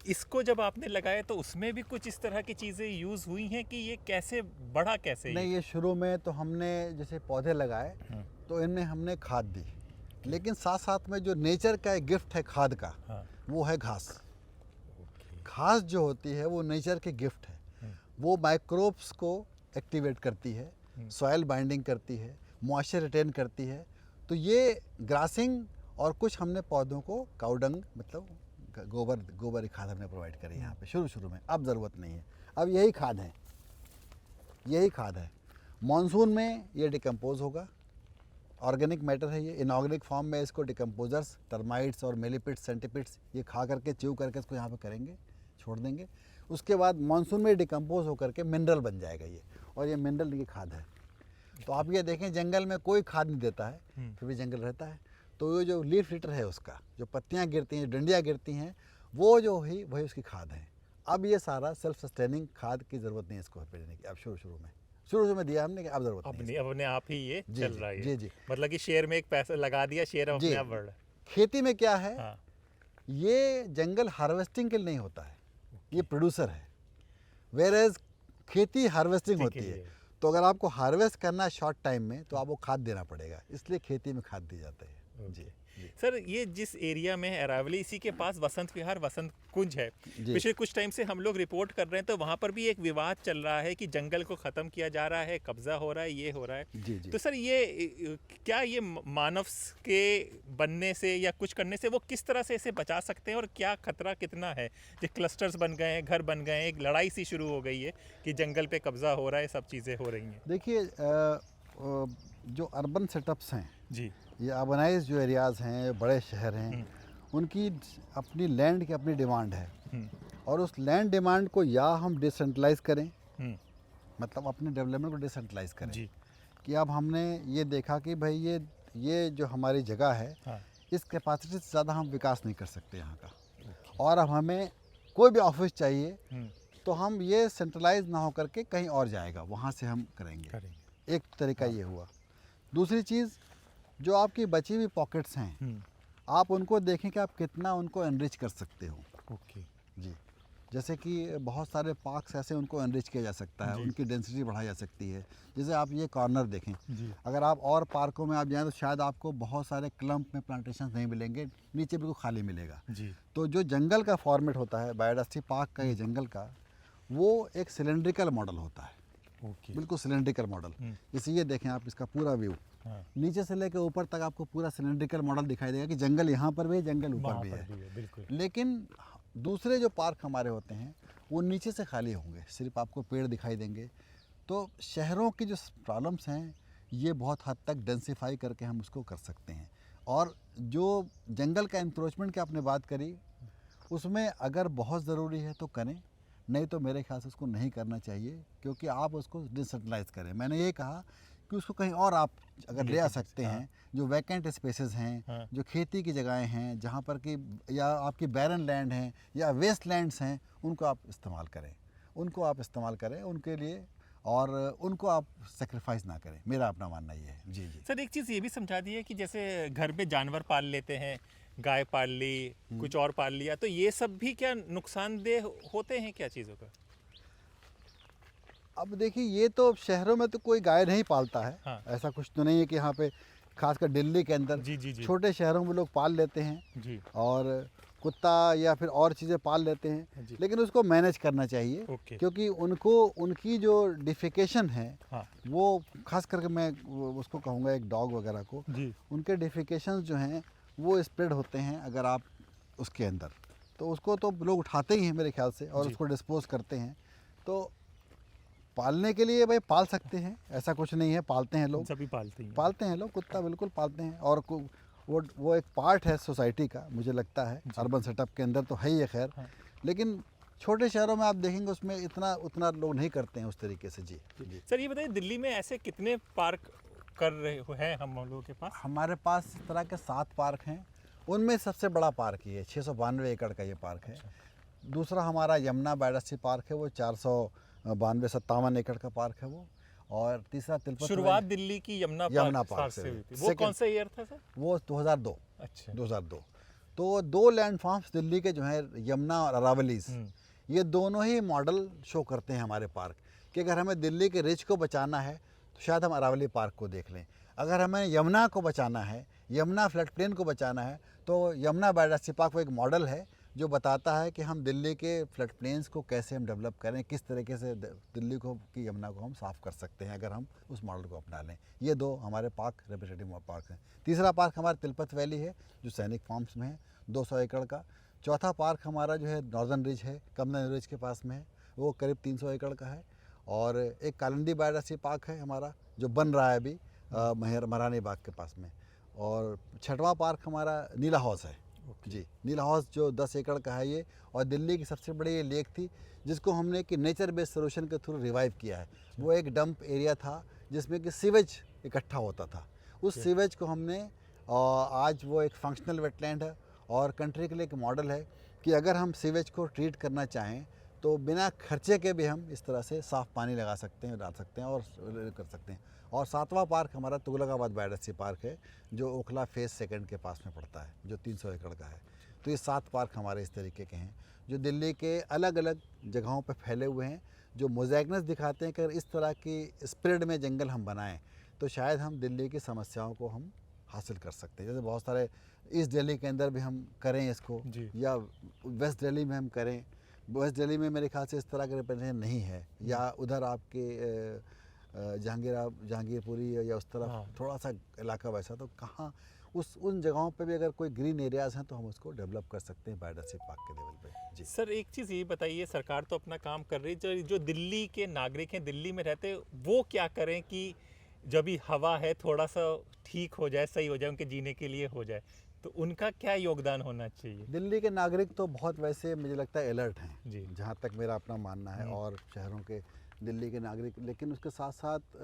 इसको जब आपने लगाया तो उसमें भी कुछ इस तरह की चीज़ें यूज़ हुई हैं कि ये कैसे बढ़ा, कैसे ये? नहीं, ये शुरू में तो हमने जैसे पौधे लगाए तो इनमें हमने खाद दी, लेकिन साथ साथ में जो नेचर का एक गिफ्ट है खाद का, हाँ, वो है घास। ओके, घास जो होती है वो नेचर के गिफ्ट है। वो माइक्रोब्स को एक्टिवेट करती है, सॉइल बाइंडिंग करती है, मॉइस्चर रिटेन करती है। तो ये ग्रासिंग और कुछ हमने पौधों को काउडंग, मतलब गोबर की खाद हमने प्रोवाइड करी यहाँ पे शुरू में। अब ज़रूरत नहीं है, अब यही खाद है, यही खाद है। मॉनसून में ये डिकम्पोज होगा, ऑर्गेनिक मैटर है ये। इनऑर्गेनिक फॉर्म में इसको डिकम्पोजर्स, टर्माइट्स और मेलिपिड्स, सेंटिपिड्स ये खा करके, च्यू करके इसको यहाँ पे करेंगे, छोड़ देंगे। उसके बाद मॉनसून में डिकम्पोज होकर के मिनरल बन जाएगा ये, और ये मिनरल की खाद है। तो आप ये देखें, जंगल में कोई खाद नहीं देता है, फिर भी जंगल रहता है। तो ये जो लीफ लिटर है उसका, जो पत्तियाँ गिरती हैं, डंडियाँ गिरती हैं, वो जो ही वही उसकी खाद है। अब ये सारा सेल्फ सस्टेनिंग खाद की ज़रूरत नहीं है इसको देने की अब शुरू में। शुरू से मैं दिया हमने कि अब ज़रूरत नहीं है। अपने आप ही ये जी, चल जी, रहा है। जी, जी। मतलब कि शेयर में एक पैसा लगा दिया, शेयर अपने जी। आप बढ़ रहा खेती में क्या है, है। हाँ, ये जंगल हार्वेस्टिंग के लिए नहीं होता है, ये प्रोड्यूसर है। वेयर एज खेती हार्वेस्टिंग ठीक होती है। है। तो अगर आपको हार्वेस्ट करना है शॉर्ट टाइम में तो आपको खाद देना पड़ेगा, इसलिए खेती में खाद दी जाता है। जी जी सर ये जिस एरिया में है अरावली, इसी के पास वसंत विहार, वसंत कुंज है। जी। पिछले कुछ टाइम से हम लोग रिपोर्ट कर रहे हैं, तो वहाँ पर भी एक विवाद चल रहा है कि जंगल को ख़त्म किया जा रहा है, कब्जा हो रहा है, ये हो रहा है। जी जी तो सर ये क्या ये मानव के बनने से या कुछ करने से वो किस तरह से इसे बचा सकते हैं, और क्या खतरा कितना है? जो क्लस्टर्स बन गए हैं, घर बन गए हैं, एक लड़ाई सी शुरू हो गई है कि जंगल पे कब्जा हो रहा है, सब चीज़ें हो रही हैं। देखिए जो अर्बन सेटअप्स हैं, जी। ये अर्बनाइज जो एरियाज़ हैं, बड़े शहर हैं, उनकी अपनी लैंड की अपनी डिमांड है। हम्म, और उस लैंड डिमांड को या हम डिसेंट्रलाइज करें, हम्म, मतलब अपने डेवलपमेंट को डिसेंट्रलाइज करें। जी। कि अब हमने ये देखा कि भाई ये जो हमारी जगह है, हाँ। इस कैपेसिटी से ज़्यादा हम विकास नहीं कर सकते यहाँ का। और अब हमें कोई भी ऑफिस चाहिए हम्म, तो हम ये सेंट्रलाइज ना होकर के कहीं और जाएगा, वहाँ से हम करेंगे। करेंगे। एक तरीका ये हुआ। दूसरी चीज़, जो आपकी बची हुई पॉकेट्स हैं, हम्म, आप उनको देखें कि आप कितना उनको एनरिच कर सकते हो। ओके। जी, जैसे कि बहुत सारे पार्क्स ऐसे उनको एनरिच किया जा सकता है, जी। उनकी डेंसिटी बढ़ाई जा सकती है। जैसे आप ये कॉर्नर देखें, जी। अगर आप और पार्कों में आप जाएं तो शायद आपको बहुत सारे क्लम्प में प्लांटेशन नहीं मिलेंगे, नीचे बिल्कुल खाली मिलेगा। जी। तो जो जंगल का फॉर्मेट होता है, बायोडायवर्सिटी पार्क का, ये जंगल का, वो एक सिलेंड्रिकल मॉडल होता है, ओके। बिल्कुल सिलेंड्रिकल मॉडल। हम्म, जैसे ये देखें आप, इसका पूरा व्यू हाँ। नीचे से लेकर ऊपर तक आपको पूरा सिलेंड्रिकल मॉडल दिखाई देगा कि जंगल यहाँ पर भी है, जंगल ऊपर वहाँ भी पर है। भी है, बिल्कुल। लेकिन दूसरे जो पार्क हमारे होते हैं वो नीचे से खाली होंगे, सिर्फ आपको पेड़ दिखाई देंगे। तो शहरों की जो प्रॉब्लम्स हैं, ये बहुत हद तक डेंसिफाई करके हम उसको कर सकते हैं। और जो जंगल का इंक्रोचमेंट की आपने बात करी, उसमें अगर बहुत ज़रूरी है तो करें, नहीं तो मेरे ख्याल से उसको नहीं करना चाहिए, क्योंकि आप उसको डिसेंट्रलाइज करें। मैंने ये कहा कि उसको कहीं और आप अगर ले आ सकते हैं, जो वैकेंट स्पेसेस हैं, हाँ। जो खेती की जगहें हैं, जहाँ पर कि या आपकी बैरन लैंड हैं या वेस्ट लैंड्स हैं, उनको आप इस्तेमाल करें, उनके लिए, और उनको आप सेक्रीफाइस ना करें। मेरा अपना मानना ये है। जी जी। सर एक चीज़ ये भी समझा दी है कि जैसे घर में जानवर पाल लेते हैं, गाय पाल ली, कुछ और पाल लिया, तो ये सब भी क्या नुकसानदेह होते हैं क्या चीज़ों का? अब देखिए, ये तो शहरों में तो कोई गाय नहीं पालता है। हाँ। ऐसा कुछ तो नहीं है कि यहाँ पे, खासकर दिल्ली के अंदर जी, जी, जी। छोटे शहरों में लोग पाल लेते हैं जी। और कुत्ता या फिर और चीज़ें पाल लेते हैं, जी। लेकिन उसको मैनेज करना चाहिए। ओके। क्योंकि उनकी जो डिफिकेशन है, हाँ। वो खास करके मैं उसको कहूँगा एक डॉग वगैरह को, जी। उनके डिफिकेशंस जो हैं वो स्प्रेड होते हैं अगर आप उसके अंदर, तो उसको तो लोग उठाते ही हैं मेरे ख्याल से, और जी। उसको डिस्पोज करते हैं। तो पालने के लिए भाई पाल सकते हैं, ऐसा कुछ नहीं है, पालते हैं लोग, सभी पालते हैं। पालते हैं लोग, कुत्ता बिल्कुल पालते हैं। और वो एक पार्ट है सोसाइटी का, मुझे लगता है। अर्बन सेटअप के अंदर तो है ही है, खैर। हाँ। लेकिन छोटे शहरों में आप देखेंगे उसमें उतना लोग नहीं करते हैं उस तरीके से। जी जी। सर ये बताइए, दिल्ली में ऐसे कितने पार्क कर रहे हैं हम लोगों के पास? हमारे पास इस तरह के 7 पार्क हैं, उनमें सबसे बड़ा पार्क ये है, 692 एकड़ का ये पार्क है। दूसरा हमारा यमुना बायोडायवर्सिटी पार्क है, वो 492-57 एकड़ का पार्क है वो। और तीसरा तिलपत शुरुआत दिल्ली की यमुना पार्क से हुई थी। वो Second- कौन सा ईयर था सर? वो 2002। अच्छा। 2002। तो 2 लैंड फार्म्स दिल्ली के जो हैं, यमुना और अरावलीज, ये दोनों ही मॉडल शो करते हैं हमारे पार्क कि अगर हमें दिल्ली के रिच को बचाना है तो शायद हम अरावली पार्क को देख लें। अगर हमें यमुना को बचाना है, यमुना फ्लड प्लेन को बचाना है, तो यमुना बायोडायवर्सिटी पार्क वो एक मॉडल है जो बताता है कि हम दिल्ली के फ्लड प्लेन्स को कैसे हम डेवलप करें, किस तरीके से दिल्ली को की यमुना को हम साफ़ कर सकते हैं अगर हम उस मॉडल को अपना लें। ये 2 हमारे पार्क रिप्रेजेंटेटिव पार्क हैं। तीसरा पार्क हमारा तिलपत वैली है जो सैनिक फार्म्स में है, 200 एकड़ का। चौथा पार्क हमारा जो है नॉर्दर्न रिज है, कमला रिज के पास में है, वो करीब 300 एकड़ का है। और एक कालिंदी बायोडायवर्सिटी पार्क है हमारा जो बन रहा है अभी महारानी बाग के पास में। और छठवां पार्क हमारा नीला हाउस है। जी, नीला हाउस जो 10 एकड़ का है ये, और दिल्ली की सबसे बड़ी ये लेक थी जिसको हमने कि नेचर बेस्ड सोल्यूशन के थ्रू रिवाइव किया है। वो एक डंप एरिया था जिसमें कि सीवेज इकट्ठा होता था। उस सीवेज को हमने, आज वो एक फंक्शनल वेटलैंड है और कंट्री के लिए एक मॉडल है कि अगर हम सीवेज को ट्रीट करना चाहें तो बिना खर्चे के भी हम इस तरह से साफ़ पानी लगा सकते हैं, डाल सकते हैं और कर सकते हैं। और 7वां पार्क हमारा तुगलकाबाद बायोडायवर्सिटी पार्क है, जो ओखला फेज़ 2 के पास में पड़ता है, जो 300 एकड़ का है। तो ये 7 पार्क हमारे इस तरीके के हैं, जो दिल्ली के अलग अलग जगहों पर फैले हुए हैं, जो मोज़ेकनेस दिखाते हैं कि अगर इस तरह की स्प्रेड में जंगल हम बनाएं तो शायद हम दिल्ली की समस्याओं को हम हासिल कर सकते हैं। जैसे बहुत सारे ईस्ट दिल्ली के अंदर भी हम करें इसको, या वेस्ट दिल्ली में हम करें। वेस्ट दिल्ली में मेरे ख्याल से इस तरह का रिप्रेजेंटेशन नहीं है, या उधर आपके जहांगीरपुरी या उस तरफ थोड़ा सा इलाका वैसा, तो कहाँ उन जगहों पे भी अगर कोई ग्रीन एरियाज़ हैं तो हम उसको डेवलप कर सकते हैं बायोडायवर्सिटी पार्क के लेवल पे। जी सर, एक चीज़ ये बताइए, सरकार तो अपना काम कर रही है, जो दिल्ली के नागरिक हैं, दिल्ली में रहते, वो क्या करें कि जब भी हवा है थोड़ा सा ठीक हो जाए, सही हो जाए, उनके जीने के लिए हो जाए, तो उनका क्या योगदान होना चाहिए? दिल्ली के नागरिक तो बहुत वैसे मुझे लगता है अलर्ट हैं जी। जहाँ तक मेरा अपना मानना है, और शहरों के दिल्ली के नागरिक, लेकिन उसके साथ साथ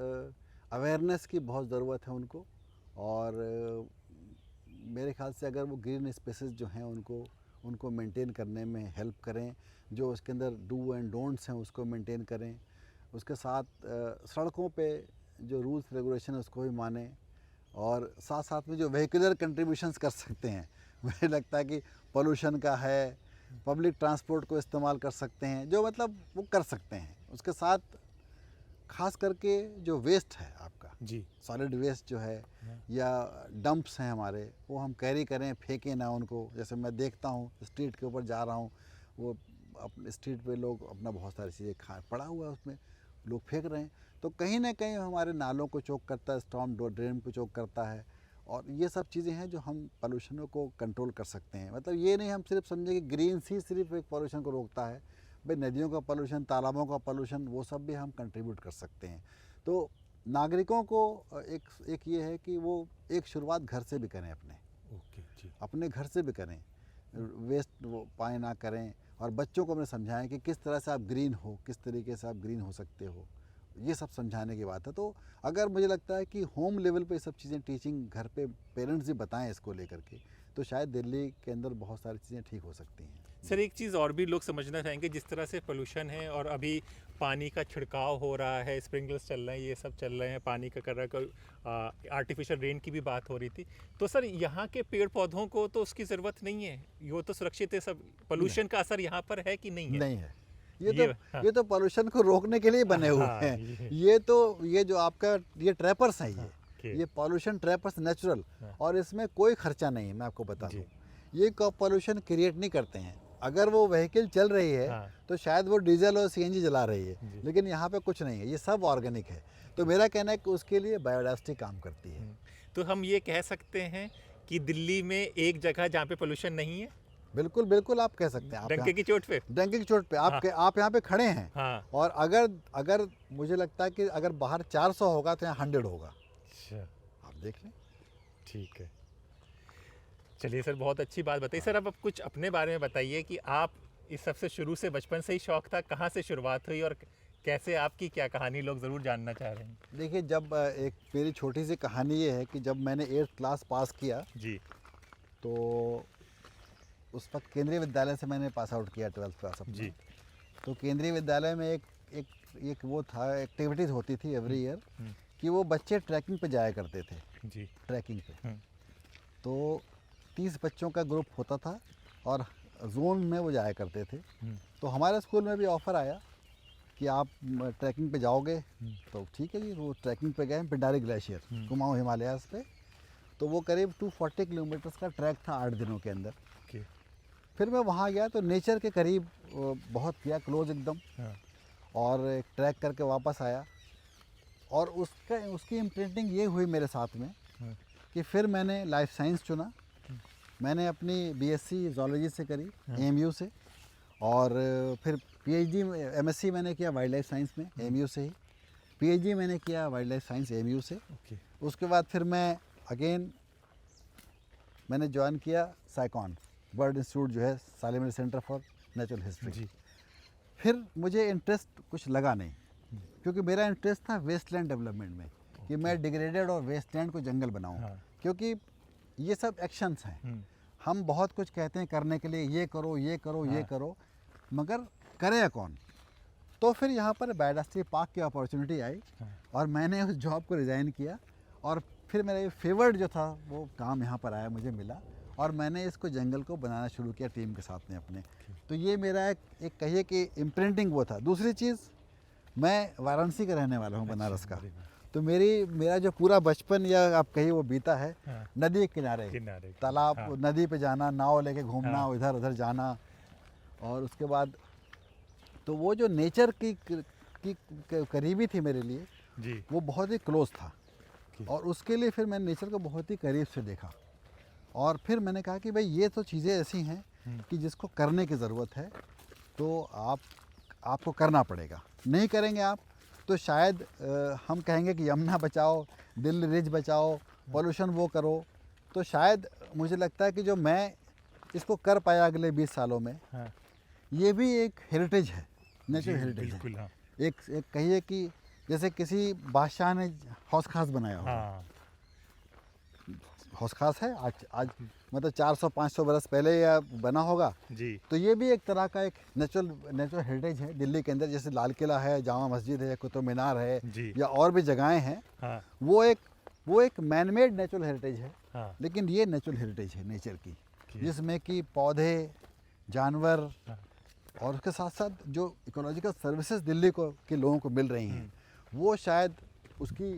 अवेयरनेस की बहुत ज़रूरत है उनको। और मेरे ख्याल से अगर वो ग्रीन स्पेसेस जो हैं उनको मेंटेन करने में हेल्प करें, जो उसके अंदर डू एंड डोंट्स हैं उसको मेंटेन करें, उसके साथ सड़कों पे जो रूल्स रेगुलेशन है उसको भी मानें, और साथ साथ में जो व्हीकुलर कंट्रीब्यूशंस कर सकते हैं, मुझे लगता है कि पोल्यूशन का है, पब्लिक ट्रांसपोर्ट को इस्तेमाल कर सकते हैं, जो मतलब वो कर सकते हैं। उसके साथ खास करके जो वेस्ट है आपका, जी, सॉलिड वेस्ट जो है, या डंप्स हैं हमारे, वो हम कैरी करें, फेंकें ना उनको। जैसे मैं देखता हूँ स्ट्रीट के ऊपर जा रहा हूँ, वो अपने स्ट्रीट पे लोग अपना बहुत सारी चीज़ें पड़ा हुआ है, उसमें लोग फेंक रहे हैं, तो कहीं ना कहीं हमारे नालों को चोक करता है, स्टॉर्म ड्रेन को चोक करता है। और ये सब चीज़ें हैं जो हम पोल्यूशन को कंट्रोल कर सकते हैं। मतलब ये नहीं हम सिर्फ समझें कि ग्रीन सी सिर्फ एक पोल्यूशन को रोकता है, भाई नदियों का पोल्यूशन, तालाबों का पोल्यूशन, वो सब भी हम कंट्रीब्यूट कर सकते हैं। तो नागरिकों को एक ये है कि वो एक शुरुआत घर से भी करें, अपने घर से भी करें, वेस्ट वो पाए ना करें, और बच्चों को हमें समझाएं कि किस तरह से आप ग्रीन हो, किस तरीके से आप ग्रीन हो सकते हो, ये सब समझाने की बात है। तो अगर मुझे लगता है कि होम लेवल पे ये सब चीज़ें टीचिंग घर पे पेरेंट्स भी बताएं इसको लेकर के, तो शायद दिल्ली के अंदर बहुत सारी चीज़ें ठीक हो सकती हैं। सर, एक चीज़ और भी लोग समझना चाहेंगे, जिस तरह से पोल्यूशन है और अभी पानी का छिड़काव हो रहा है, स्प्रिंकलर्स चल रहे हैं, ये सब चल रहे हैं, पानी का कर रहा है, आर्टिफिशियल रेन की भी बात हो रही थी, तो सर यहाँ के पेड़ पौधों को तो उसकी ज़रूरत नहीं है, ये तो सुरक्षित है सब, पोल्यूशन का असर यहाँ पर है कि नहीं है? नहीं है, ये तो पोल्यूशन को रोकने के लिए बने हुए हैं। ये जो आपका ये ट्रैपर्स हैं, ये पोल्यूशन ट्रैपर्स नेचुरल, और इसमें कोई खर्चा नहीं है। मैं आपको बता दूं, ये पोल्यूशन क्रिएट नहीं करते हैं। अगर वो व्हीकल चल रही है तो शायद वो डीजल और सीएनजी जला रही है, लेकिन यहाँ पे कुछ नहीं है, ये सब ऑर्गेनिक है। तो मेरा कहना है कि उसके लिए बायोडायवर्सिटी काम करती है। तो हम ये कह सकते हैं कि दिल्ली में एक जगह जहाँ पे पोल्यूशन नहीं है? बिल्कुल बिल्कुल, आप कह सकते हैं। डंके की चोट पे, डंके की चोट पे आप यहाँ पे खड़े हैं, और अगर मुझे लगता है कि अगर बाहर 400 होगा तो यहाँ 100 होगा। अच्छा, आप देख लें। ठीक है, चलिए सर, बहुत अच्छी बात बताइए। सर, अब कुछ अपने बारे में बताइए कि आप इस सबसे शुरू से बचपन से ही शौक था, कहाँ से शुरुआत हुई और कैसे, आपकी क्या कहानी लोग ज़रूर जानना चाह रहे हैं। देखिए, जब एक मेरी छोटी सी कहानी ये है कि जब मैंने 8th क्लास पास किया जी, तो उस वक्त केंद्रीय विद्यालय से मैंने पास आउट किया 12th क्लास अपनी जी। तो केंद्रीय विद्यालय में एक वो था, एक्टिविटीज़ होती थी एवरी ईयर कि वो बच्चे ट्रैकिंग पे जाया करते थे जी, ट्रैकिंग पे। तो 30 बच्चों का ग्रुप होता था और जोन में वो जाया करते थे। तो हमारे स्कूल में भी ऑफ़र आया कि आप ट्रैकिंग पे जाओगे, तो ठीक है जी, वो ट्रैकिंग पे गए पिंडारी ग्लेशियर, कुमाऊं हिमालयाज़ पे। तो वो करीब 240 किलोमीटर्स का ट्रैक था 8 दिनों के अंदर। फिर मैं वहाँ गया तो नेचर के करीब बहुत किया, क्लोज एकदम, और एक ट्रैक करके वापस आया। और उसकी इम्प्रिंटिंग ये हुई मेरे साथ में कि फिर मैंने लाइफ साइंस चुना। मैंने अपनी बीएससी ज़ूलॉजी से करी एएमयू से, और फिर पीएचडी एमएससी मैंने किया वाइल्ड लाइफ साइंस में एएमयू से ही, पीएचडी मैंने किया वाइल्ड लाइफ साइंस एएमयू से। उसके बाद फिर मैं अगेन मैंने ज्वाइन किया साइकॉन बर्ड इंस्टीट्यूट जो है, सालिमर सेंटर फॉर नेचुरल हिस्ट्री। फिर मुझे इंटरेस्ट कुछ लगा नहीं, क्योंकि मेरा इंटरेस्ट था वेस्टलैंड डेवलपमेंट में, कि मैं डिग्रेडेड और वेस्टलैंड को जंगल बनाऊं। क्योंकि ये सब एक्शंस हैं, हम बहुत कुछ कहते हैं करने के लिए, ये करो ये करो ये करो, मगर करेगा कौन। तो फिर यहाँ पर बायोडायवर्सिटी पार्क की अपॉर्चुनिटी आई और मैंने उस जॉब को रिज़ाइन किया और फिर मेरा ये फेवर्ड जो था वो काम यहाँ पर आया, मुझे मिला और मैंने इसको जंगल को बनाना शुरू किया टीम के साथ में अपने। तो ये मेरा एक कहिए कि इम्प्रिंटिंग वो था। दूसरी चीज़, मैं वाराणसी का रहने वाला हूँ, बनारस का। तो मेरा जो पूरा बचपन या आप कहिए वो बीता है नदी के किनारे, तालाब, नदी पे जाना, नाव लेके घूमना, इधर उधर जाना। और उसके बाद तो वो जो नेचर की करीबी थी मेरे लिए जी। वो बहुत ही क्लोज था और उसके लिए फिर मैंने नेचर को बहुत ही करीब से देखा और फिर मैंने कहा कि भाई ये तो चीज़ें ऐसी हैं कि जिसको करने की ज़रूरत है, तो आपको करना पड़ेगा। नहीं करेंगे आप तो शायद हम कहेंगे कि यमुना बचाओ, दिल्ली रिज बचाओ, पॉल्यूशन वो करो। तो शायद मुझे लगता है कि जो मैं इसको कर पाया अगले 20 सालों में, ये भी एक हेरिटेज है, नेचुरल हेरिटेज है। हाँ। एक कहिए कि जैसे किसी बादशाह ने हौस खास बनाया हो, हौस खास है आज मतलब 400-500 बरस पहले या बना होगा जी। तो ये भी एक तरह का एक नेचुरल हेरिटेज है दिल्ली के अंदर। जैसे लाल किला है, जामा मस्जिद है, कुतुब मीनार है जी। या और भी जगहें हैं, वो एक मैन मेड नेचुरल हेरिटेज है। लेकिन ये नेचुरल हेरिटेज है नेचर की, जिसमें कि पौधे, जानवर और उसके साथ साथ जो इकोलॉजिकल सर्विसेज दिल्ली के लोगों को मिल रही हैं, वो शायद उसकी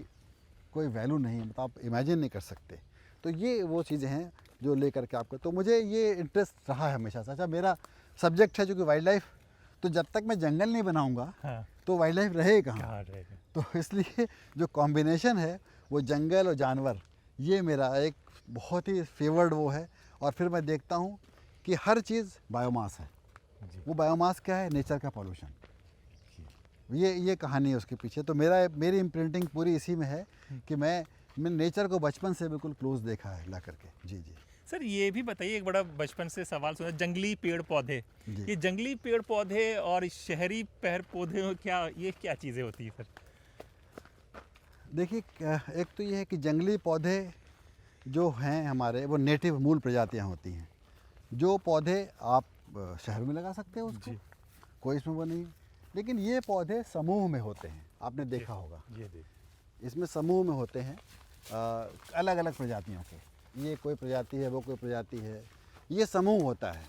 कोई वैल्यू नहीं है, मतलब आप इमेजिन नहीं कर सकते। तो ये वो चीज़ें हैं जो लेकर के आपको, तो मुझे ये इंटरेस्ट रहा है हमेशा से। अच्छा, मेरा सब्जेक्ट है जो कि वाइल्ड लाइफ, तो जब तक मैं जंगल नहीं बनाऊंगा तो वाइल्ड लाइफ रहेगा कहाँ। तो इसलिए जो कॉम्बिनेशन है वो जंगल और जानवर, ये मेरा एक बहुत ही फेवर्ड वो है। और फिर मैं देखता हूँ कि हर चीज़ बायोमास है। वो बायोमास क्या है? नेचर का पॉल्यूशन। ये कहानी है उसके पीछे। तो मेरी इम्प्रिंटिंग पूरी इसी में है कि मैं नेचर को बचपन से बिल्कुल क्लोज देखा है ला करके। जी जी सर, ये भी बताइए, एक बड़ा बचपन से सवाल सुना, जंगली पेड़ पौधे, ये जंगली पेड़ पौधे और शहरी पेड़ पौधे ये क्या चीज़ें होती हैं सर? देखिए, एक तो ये है कि जंगली पौधे जो हैं हमारे, वो नेटिव मूल प्रजातियां होती हैं। जो पौधे आप शहर में लगा सकते हो उसको, कोई इसमें वो नहीं। लेकिन ये पौधे समूह में होते हैं, आपने देखा होगा। इसमें समूह में होते हैं अलग अलग प्रजातियों के। ये कोई प्रजाति है, वो कोई प्रजाति है, ये समूह होता है।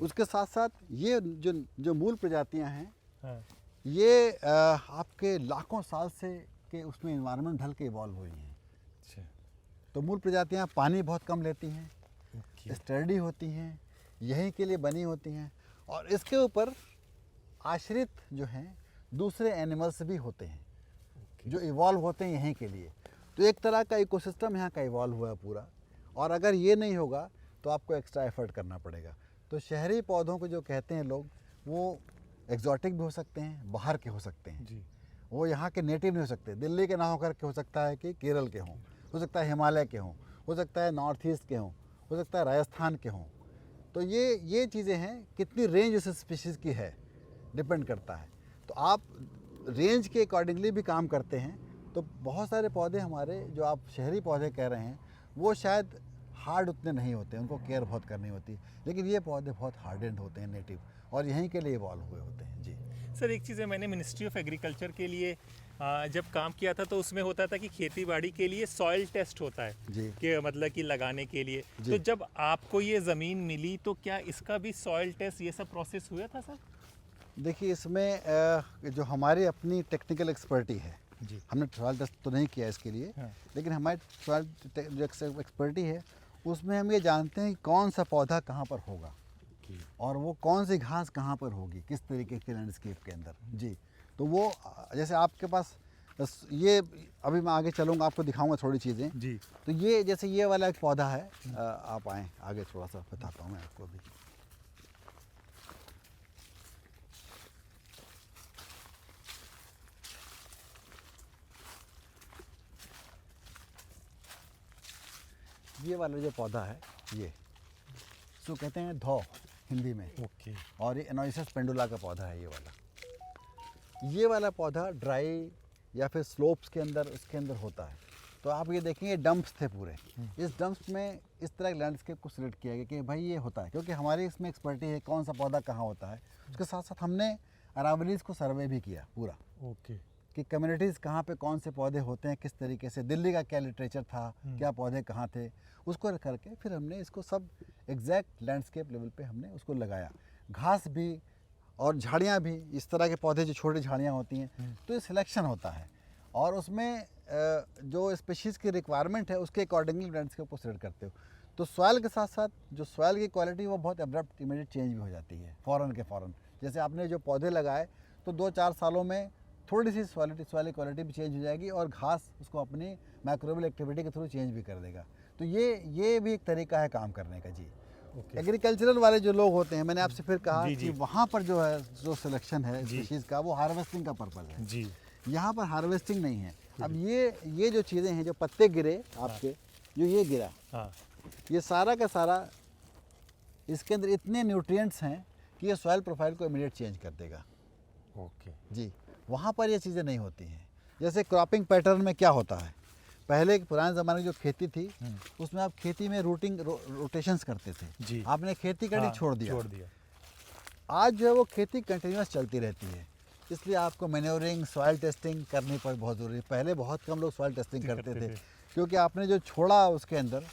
उसके साथ साथ ये जो मूल प्रजातियां हैं, ये आपके लाखों साल से के उसमें इन्वायरमेंट ढल के इवॉल्व हुई हैं। तो मूल प्रजातियां पानी बहुत कम लेती हैं, स्टर्डी होती हैं, यहीं के लिए बनी होती हैं और इसके ऊपर आश्रित जो हैं दूसरे एनिमल्स भी होते हैं जो इवॉल्व होते हैं यहीं के लिए। तो एक तरह का इकोसिस्टम यहाँ का इवॉल्व हुआ है पूरा। और अगर ये नहीं होगा तो आपको एक्स्ट्रा एफर्ट करना पड़ेगा। तो शहरी पौधों को जो कहते हैं लोग, वो एग्जॉटिक भी हो सकते हैं, बाहर के हो सकते हैं जी। वो यहाँ के नेटिव नहीं हो सकते, दिल्ली के ना होकर के हो सकता है कि केरल के हों, हो सकता है हिमालय के हों, हो सकता है नॉर्थ ईस्ट के हों, हो सकता है राजस्थान के हों। तो ये चीज़ें हैं, कितनी रेंज उस स्पीशीज़ की है डिपेंड करता है। तो आप रेंज के अकॉर्डिंगली भी काम करते हैं। तो बहुत सारे पौधे हमारे जो आप शहरी पौधे कह रहे हैं, वो शायद हार्ड उतने नहीं होते, उनको केयर बहुत करनी होती। लेकिन ये पौधे बहुत हार्डेंड होते हैं, नेटिव, और यहीं के लिए इवॉल्व हुए होते हैं। जी सर, एक चीज़ है, मैंने मिनिस्ट्री ऑफ एग्रीकल्चर के लिए जब काम किया था तो उसमें होता था कि खेती बाड़ी के लिए सॉइल टेस्ट होता है जी, कि मतलब कि लगाने के लिए। तो जब आपको ये ज़मीन मिली तो क्या इसका भी सॉइल टेस्ट ये सब प्रोसेस हुआ था सर? देखिए, इसमें जो हमारी अपनी टेक्निकल एक्सपर्टी है जी, हमने सॉइल टेस्ट तो नहीं किया इसके लिए, लेकिन हमारी सॉइल जो एक्सपर्टी है उसमें हम ये जानते हैं कि कौन सा पौधा कहाँ पर होगा और वो कौन सी घास कहाँ पर होगी, किस तरीके के लैंडस्केप के अंदर। जी, तो वो जैसे आपके पास ये, अभी मैं आगे चलूँगा, आपको दिखाऊंगा थोड़ी चीज़ें जी। तो ये जैसे ये वाला एक पौधा है, आप आएँ आगे, थोड़ा सा बताता हूँ मैं आपको अभी। ये वाला जो पौधा है, ये इसको कहते हैं धौ हिंदी में। और ये एनोइसिस पेंडुला का पौधा है। ये वाला पौधा ड्राई या फिर स्लोप्स के अंदर, इसके अंदर होता है। तो आप ये देखेंगे डंप्स थे पूरे। इस डंप्स में इस तरह के लैंडस्केप को सिलेक्ट किया गया कि भाई ये होता है, क्योंकि हमारी इसमें एक्सपर्टी है कौन सा पौधा कहाँ होता है। उसके साथ साथ हमने अरावलीज़ को सर्वे भी किया पूरा, ओके, कि कम्युनिटीज़ कहाँ पे कौन से पौधे होते हैं, किस तरीके से, दिल्ली का क्या लिटरेचर था, क्या पौधे कहाँ थे, उसको करके फिर हमने इसको सब एग्जैक्ट लैंडस्केप लेवल पे हमने उसको लगाया। घास भी और झाड़ियाँ भी, इस तरह के पौधे जो छोटी झाड़ियाँ होती हैं, तो ये सिलेक्शन होता है और उसमें जो स्पीशीज़ की रिक्वायरमेंट है उसके अकॉर्डिंगली लैंडस्केप को सिलेक्ट करते हो। तो सॉइल के साथ साथ जो सॉइल की क्वालिटी वो बहुत एब्रप्ट इमीडिएट चेंज भी हो जाती है फ़ौरन के फ़ौरन। जैसे आपने जो पौधे लगाए तो 2-4 सालों में थोड़ी सी सॉइल की क्वालिटी भी चेंज हो जाएगी और घास उसको अपनी माइक्रोबियल एक्टिविटी के थ्रू चेंज भी कर देगा। तो ये भी एक तरीका है काम करने का जी। ओके, एग्रीकल्चरल वाले जो लोग होते हैं, मैंने आपसे फिर कहा जी, जी। कि वहाँ पर जो है जो सिलेक्शन है जी। स्पीशीज़ का, वो हार्वेस्टिंग का पर्पज़ है। जी, यहाँ पर हार्वेस्टिंग नहीं है। अब ये जो चीज़ें हैं, जो पत्ते गिरे आपके, जो ये गिरा, हाँ, ये सारा का सारा इसके अंदर इतने न्यूट्रिएंट्स हैं कि ये सॉइल प्रोफाइल को इमीडिएट चेंज कर देगा ओके, जी। वहाँ पर ये चीज़ें नहीं होती हैं। जैसे क्रॉपिंग पैटर्न में क्या होता है, पहले पुराने ज़माने की जो खेती थी उसमें आप खेती में रोटेशंस करते थे जी। आपने खेती करनी हाँ, छोड़ दिया। दिया, आज जो है वो खेती कंटिन्यूस चलती रहती है, इसलिए आपको मैन्योरिंग, सॉइल टेस्टिंग करनी पर बहुत ज़रूरी है। पहले बहुत कम लोग सॉइल टेस्टिंग करते थे, क्योंकि आपने जो छोड़ा उसके अंदर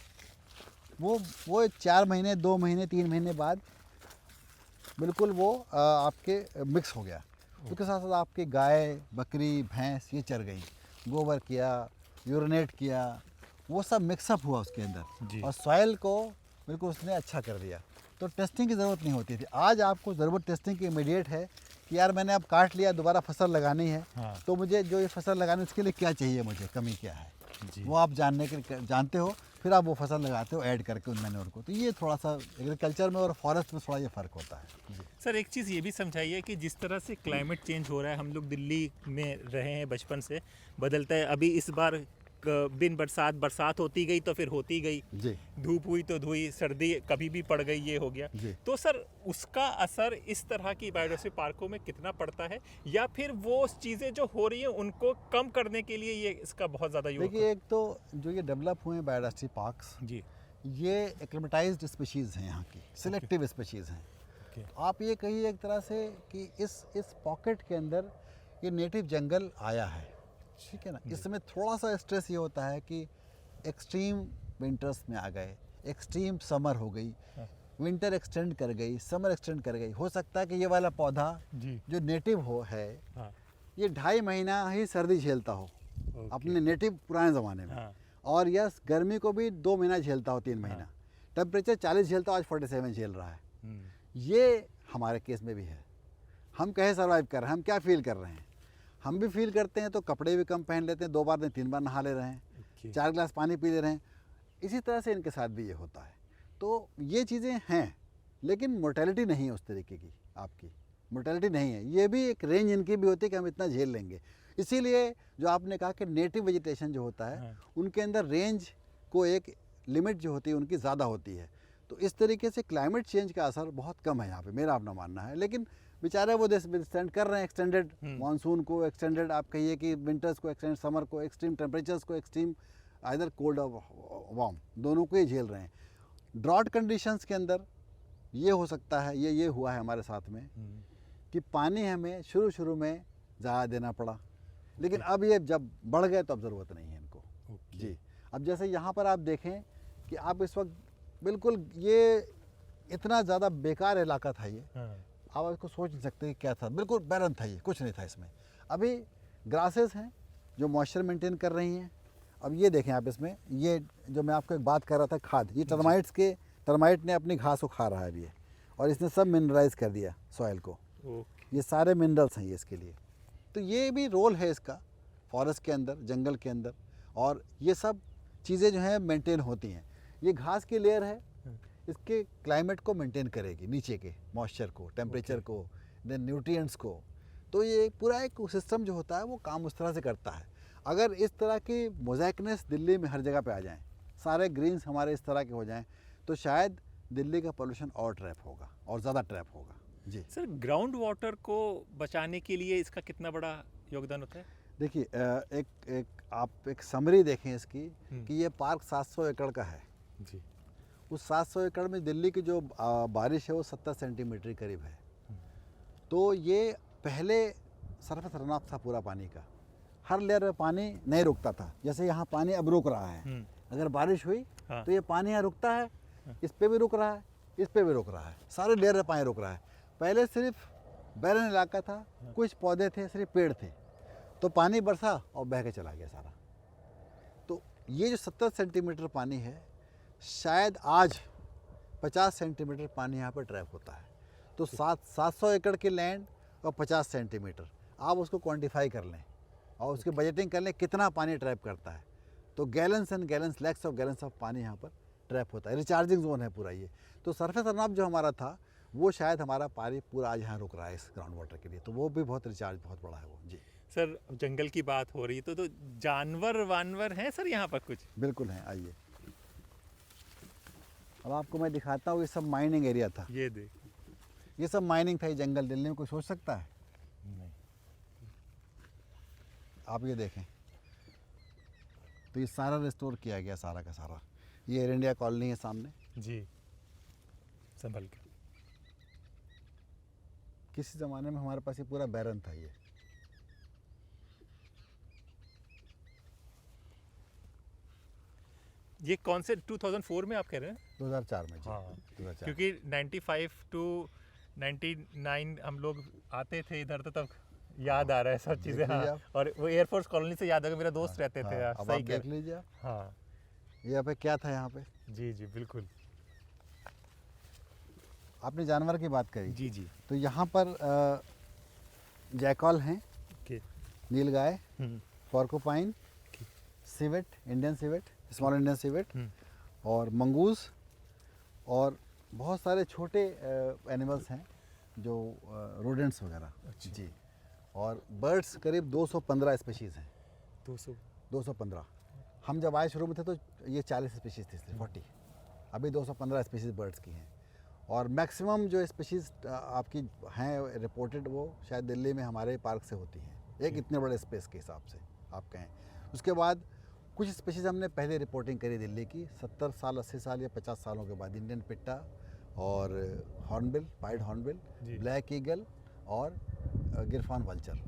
वो 4 महीने, 2 महीने, 3 महीने बाद बिल्कुल वो आपके मिक्स हो गया। उसके साथ साथ आपकी गाय, बकरी, भैंस ये चर गई, गोबर किया, यूरिनेट किया, वो सब मिक्सअप हुआ उसके जी। अंदर और सॉइल को बिल्कुल उसने अच्छा कर दिया। तो टेस्टिंग की ज़रूरत नहीं होती थी। आज आपको ज़रूरत टेस्टिंग की इमीडिएट है कि यार मैंने अब काट लिया, दोबारा फसल लगानी है, हाँ। तो मुझे जो ये फसल लगानी है उसके लिए क्या चाहिए, मुझे कमी क्या है, जी। वो आप जानते हो, फिर आप वो फसल लगाते हो ऐड करके उन मैन्योर को। तो ये थोड़ा सा एग्रीकल्चर में और फॉरेस्ट में थोड़ा ये फ़र्क होता है जी। सर एक चीज़ ये भी समझाइए कि जिस तरह से क्लाइमेट चेंज हो रहा है, हम लोग दिल्ली में रहे हैं बचपन से, बदलता है। अभी इस बार बिन बरसात होती गई तो फिर होती गई, जी धूप हुई तो धुई, सर्दी कभी भी पड़ गई, ये हो गया। जी। तो सर उसका असर इस तरह की बायोडायवर्सिटी पार्कों में कितना पड़ता है, या फिर वो चीज़ें जो हो रही हैं उनको कम करने के लिए ये इसका बहुत ज़्यादा योग देखिए, एक तो जो ये डेवलप हुए हैं बायोडायवर्सिटी पार्क्स, जी, ये एक्लिमेटाइज्ड स्पीशीज़ हैं, यहाँ की सिलेक्टिव स्पीशीज़ हैं। ओके, आप ये कहिए एक तरह से कि इस पॉकेट के अंदर ये नेटिव जंगल आया है, ठीक है ना। इसमें थोड़ा सा स्ट्रेस ये होता है कि एक्सट्रीम विंटर्स में आ गए, एक्सट्रीम समर हो गई, विंटर एक्सटेंड कर गई, समर एक्सटेंड कर गई। हो सकता है कि ये वाला पौधा जी, जो नेटिव है, हाँ, ये 2.5 महीना ही सर्दी झेलता हो ओके, अपने नेटिव पुराने ज़माने में, हाँ, और यस गर्मी को भी 2 महीना झेलता हो, 3 महीना, टेम्परेचर 40 झेलता हो, आज 47 झेल रहा है। ये हमारे केस में भी है। हम कहे सर्वाइव कर रहे हैं, हम क्या फील कर रहे हैं, हम भी फील करते हैं तो कपड़े भी कम पहन लेते हैं, 2 बार नहीं 3 बार नहा ले रहे हैं, ओके, 4 ग्लास पानी पी ले रहे हैं। इसी तरह से इनके साथ भी ये होता है। तो ये चीज़ें हैं, लेकिन मोर्टेलिटी नहीं है उस तरीके की, आपकी मोर्टेलिटी नहीं है। ये भी एक रेंज इनकी भी होती है कि हम इतना झेल लेंगे। इसीलिए जो आपने कहा कि नेटिव वेजिटेशन जो होता है, हाँ। उनके अंदर रेंज को एक लिमिट जो होती है उनकी ज़्यादा होती है। तो इस तरीके से क्लाइमेट चेंज का असर बहुत कम है यहाँ पे, मेरा अपना मानना है। लेकिन बेचारे वो विथस्टैंड कर रहे हैं एक्सटेंडेड मानसून को, एक्सटेंडेड आप कहिए कि विंटर्स को, एक्सटेंडेड समर को, एक्सट्रीम टेम्परेचर्स को, एक्सट्रीम आइदर कोल्ड और वार्म, दोनों को ही झेल रहे हैं। ड्रॉट कंडीशंस के अंदर ये हो सकता है, ये हुआ है हमारे साथ में कि पानी हमें शुरू में ज़्यादा देना पड़ा, लेकिन अब ये जब बढ़ गए तो अब ज़रूरत नहीं है इनको जी। अब जैसे यहाँ पर आप देखें कि आप इस वक्त बिल्कुल ये इतना ज़्यादा बेकार इलाका था ये, आप इसको सोच नहीं सकते कि क्या था, बिल्कुल बैरन था ये, कुछ नहीं था इसमें। अभी ग्रासेस हैं जो मॉइस्चर मेंटेन कर रही हैं। अब ये देखें आप, इसमें ये जो मैं आपको एक बात कर रहा था, खाद, ये टर्माइट ने अपनी घास को खा रहा है अभी ये, और इसने सब मिनरलाइज कर दिया सॉइल को। ये सारे मिनरल्स हैं ये इसके लिए। तो ये भी रोल है इसका फॉरेस्ट के अंदर, जंगल के अंदर, और ये सब चीज़ें जो हैं मेंटेन होती हैं। ये घास की लेयर है, इसके क्लाइमेट को मेंटेन करेगी, नीचे के मॉइस्चर को, टेम्परेचर को, देन न्यूट्रिएंट्स को। तो ये पूरा एक सिस्टम जो होता है वो काम उस तरह से करता है। अगर इस तरह की मोज़ाइकनेस दिल्ली में हर जगह पे आ जाएं, सारे ग्रीन्स हमारे इस तरह के हो जाएं, तो शायद दिल्ली का पोल्यूशन और ट्रैप होगा, और ज़्यादा ट्रैप होगा जी। सर ग्राउंड वाटर को बचाने के लिए इसका कितना बड़ा योगदान होता है? देखिए एक आप एक समरी देखें इसकी कि ये पार्क 700 एकड़ का है। जी। उस 700 एकड़ में दिल्ली की जो बारिश है वो 70 सेंटीमीटर के करीब है। तो ये पहले सरफेस रन ऑफ था पूरा पानी का, हर लेयर में पानी नहीं रुकता था। जैसे यहाँ पानी अब रुक रहा है, अगर बारिश हुई हाँ। तो ये पानी यहाँ रुकता है, इस पे भी रुक रहा है, इस पे भी रुक रहा है, सारे लेयर में पानी रुक रहा है। पहले सिर्फ बैरन इलाका था, कुछ पौधे थे, सिर्फ पेड़ थे, तो पानी बरसा और बह के चला गया सारा। तो ये जो 70 सेंटीमीटर पानी है, शायद आज 50 सेंटीमीटर पानी यहाँ पर ट्रैप होता है। तो 700 एकड़ की लैंड और 50 सेंटीमीटर, आप उसको क्वांटिफाई कर लें और उसकी बजटिंग कर लें कितना पानी ट्रैप करता है। तो gallons and gallons, lakhs of gallons of पानी यहाँ पर ट्रैप होता है। रिचार्जिंग जोन है पूरा ये। तो सरफेस रन ऑफ जो हमारा था वो शायद हमारा पानी पूरा आज यहाँ रुक रहा है इस ग्राउंड वाटर के लिए, तो वो भी बहुत रिचार्ज बहुत बड़ा है वो। जी सर, जंगल की बात हो रही है तो जानवर वानवर हैं सर यहाँ पर कुछ? बिल्कुल है, आइए अब आपको मैं दिखाता हूँ। ये सब माइनिंग एरिया था, ये देख। ये सब माइनिंग था। ये जंगल दिल्ली में कोई सोच सकता है? नहीं। आप ये देखें, तो ये सारा रिस्टोर किया गया, सारा का सारा। ये एयर इंडिया कॉलोनी है सामने। जी, संभल के। किसी ज़माने में हमारे पास ये पूरा बैरन था। ये कौन से 2004 में आप कह रहे हैं? 2004 में जी। हाँ, 2004। क्योंकि 95 टू 99 हम लोग आते थे इधर, तो तब याद आ रहा है सब चीज़ें। देख लीजिए हाँ, आप। और वो एयरफोर्स कॉलोनी से याद आ गया, मेरा दोस्त रहते थे यार। अब सही आप कह देख लीजिए आप। हाँ, ये यहाँ पे क्या था यहाँ पे? जी जी बिल्कुल। आपने जानवर की बात करी, जी जी। तो यहाँ पर जैकॉल हैं, okay. Nilgai, porcupine, civet, Indian civet, small Indian civet, और मंगूस, और बहुत सारे छोटे एनिमल्स हैं जो रोडेंट्स वगैरह। अच्छा। जी। और बर्ड्स करीब 215 स्पीशीज़ हैं। 215। हम जब आए शुरू में थे तो ये 40 स्पीशीज़ थी, सिर्फ 40। अभी 215 स्पीशीज़ बर्ड्स की हैं। और मैक्सिमम जो स्पीशीज़ आपकी हैं रिपोर्टेड, वो शायद दिल्ली में हमारे पार्क से होती हैं, एक इतने बड़े स्पेस के हिसाब से आप कहें। उसके बाद कुछ स्पीशीज़ हमने पहले रिपोर्टिंग करी दिल्ली की 70 साल, 80 साल या 50 सालों के बाद। इंडियन पिट्टा और hornbill, pied hornbill, black eagle और गिरफान वल्चर,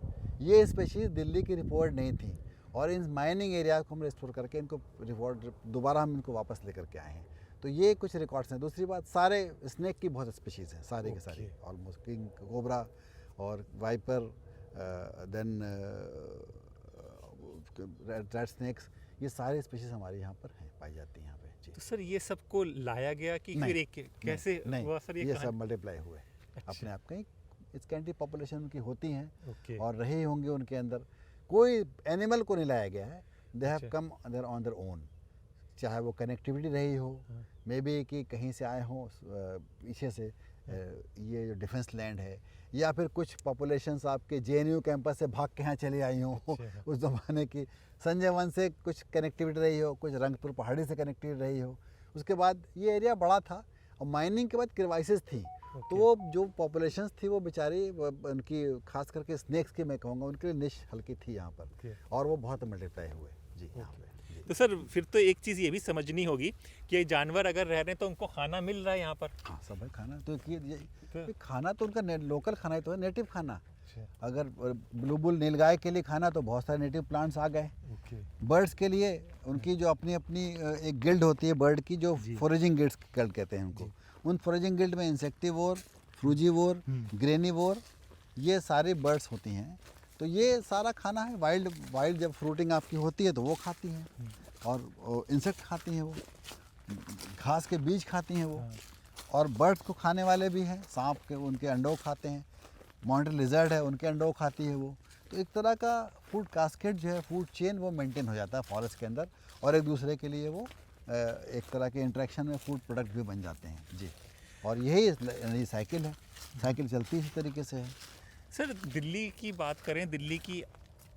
ये स्पीशीज़ दिल्ली की रिपोर्ट नहीं थी। और इन माइनिंग एरिया को हम रिस्टोर करके इनको रिपोर्ट दोबारा हम इनको वापस लेकर के आए हैं। तो ये कुछ रिकॉर्ड्स हैं। दूसरी बात, सारे स्नेक की बहुत स्पीशीज़ हैं, सारे के सारे, ऑलमोस्ट किंग कोबरा और वाइपर, देन रेड स्नेक्स, ये सारे स्पीशीज़ हमारे यहाँ पर हैं, पाई जाती हैं यहाँ पे। जी। तो सर ये सबको लाया गया कि नहीं, फिर एक कैसे नहीं, हुआ सर? ये कहानी? सब मल्टीप्लाई हुए अपने आप। कहीं स्कैंटी पॉपुलेशन उनकी होती हैं ओके। और रहे होंगे उनके अंदर। कोई एनिमल को नहीं लाया गया है, they have come there on their own. चाहे वो कनेक्टिविटी रही हो, मे बी कि कहीं से आए हों पीछे से, ये जो डिफेंस लैंड है, या फिर कुछ पॉपुलेशंस आपके जेएनयू कैंपस से भाग के यहाँ चली आई हों उस ज़माने की, संजय वन से कुछ कनेक्टिविटी रही हो, कुछ रंगपुर पहाड़ी से कनेक्टिविटी रही हो। उसके बाद ये एरिया बड़ा था और माइनिंग के बाद क्रिवाइसिस थी, तो वो जो पॉपुलेशंस थी वो बेचारी उनकी, खास करके स्नेक्स की मैं कहूँगा, उनके लिए निश हल्की थी यहाँ पर, और वो बहुत मल्टीप्लाई हुए। जी यहाँ पे। तो सर फिर तो एक चीज़ ये भी समझनी होगी कि जानवर अगर रह रहे हैं तो उनको खाना मिल रहा है यहाँ पर? हाँ, सब है खाना। तो ये खाना तो उनका लोकल खाना ही तो है, नेटिव खाना। अगर बुलबुल नीलगाय के लिए खाना, तो बहुत सारे नेटिव प्लांट्स आ गए। बर्ड्स के लिए उनकी जो अपनी अपनी एक गिल्ड होती है बर्ड की, जो फोरेजिंग गिल्ड्स कहते हैं उनको। उन फोरेजिंग गिल्ड में इंसेक्टिवोर, फ्रूजीवोर, ग्रेनिवोर, ये सारी बर्ड्स होती हैं। तो ये सारा खाना है। वाइल्ड जब फ्रूटिंग आपकी होती है तो वो खाती हैं, और इंसेक्ट खाती हैं, वो घास के बीज खाती हैं वो। और बर्ड्स को खाने वाले भी हैं, सांप के उनके अंडों खाते हैं, मॉनिटर लिजर्ड है उनके अंडों खाती है वो। तो एक तरह का फूड कास्केट जो है, फूड चेन, वो मेंटेन हो जाता है फॉरेस्ट के अंदर, और एक दूसरे के लिए वो एक तरह के इंटरेक्शन में फूड प्रोडक्ट भी बन जाते हैं। जी। और यही साइकिल है, साइकिल चलती इसी तरीके से है। सर दिल्ली की बात करें, दिल्ली की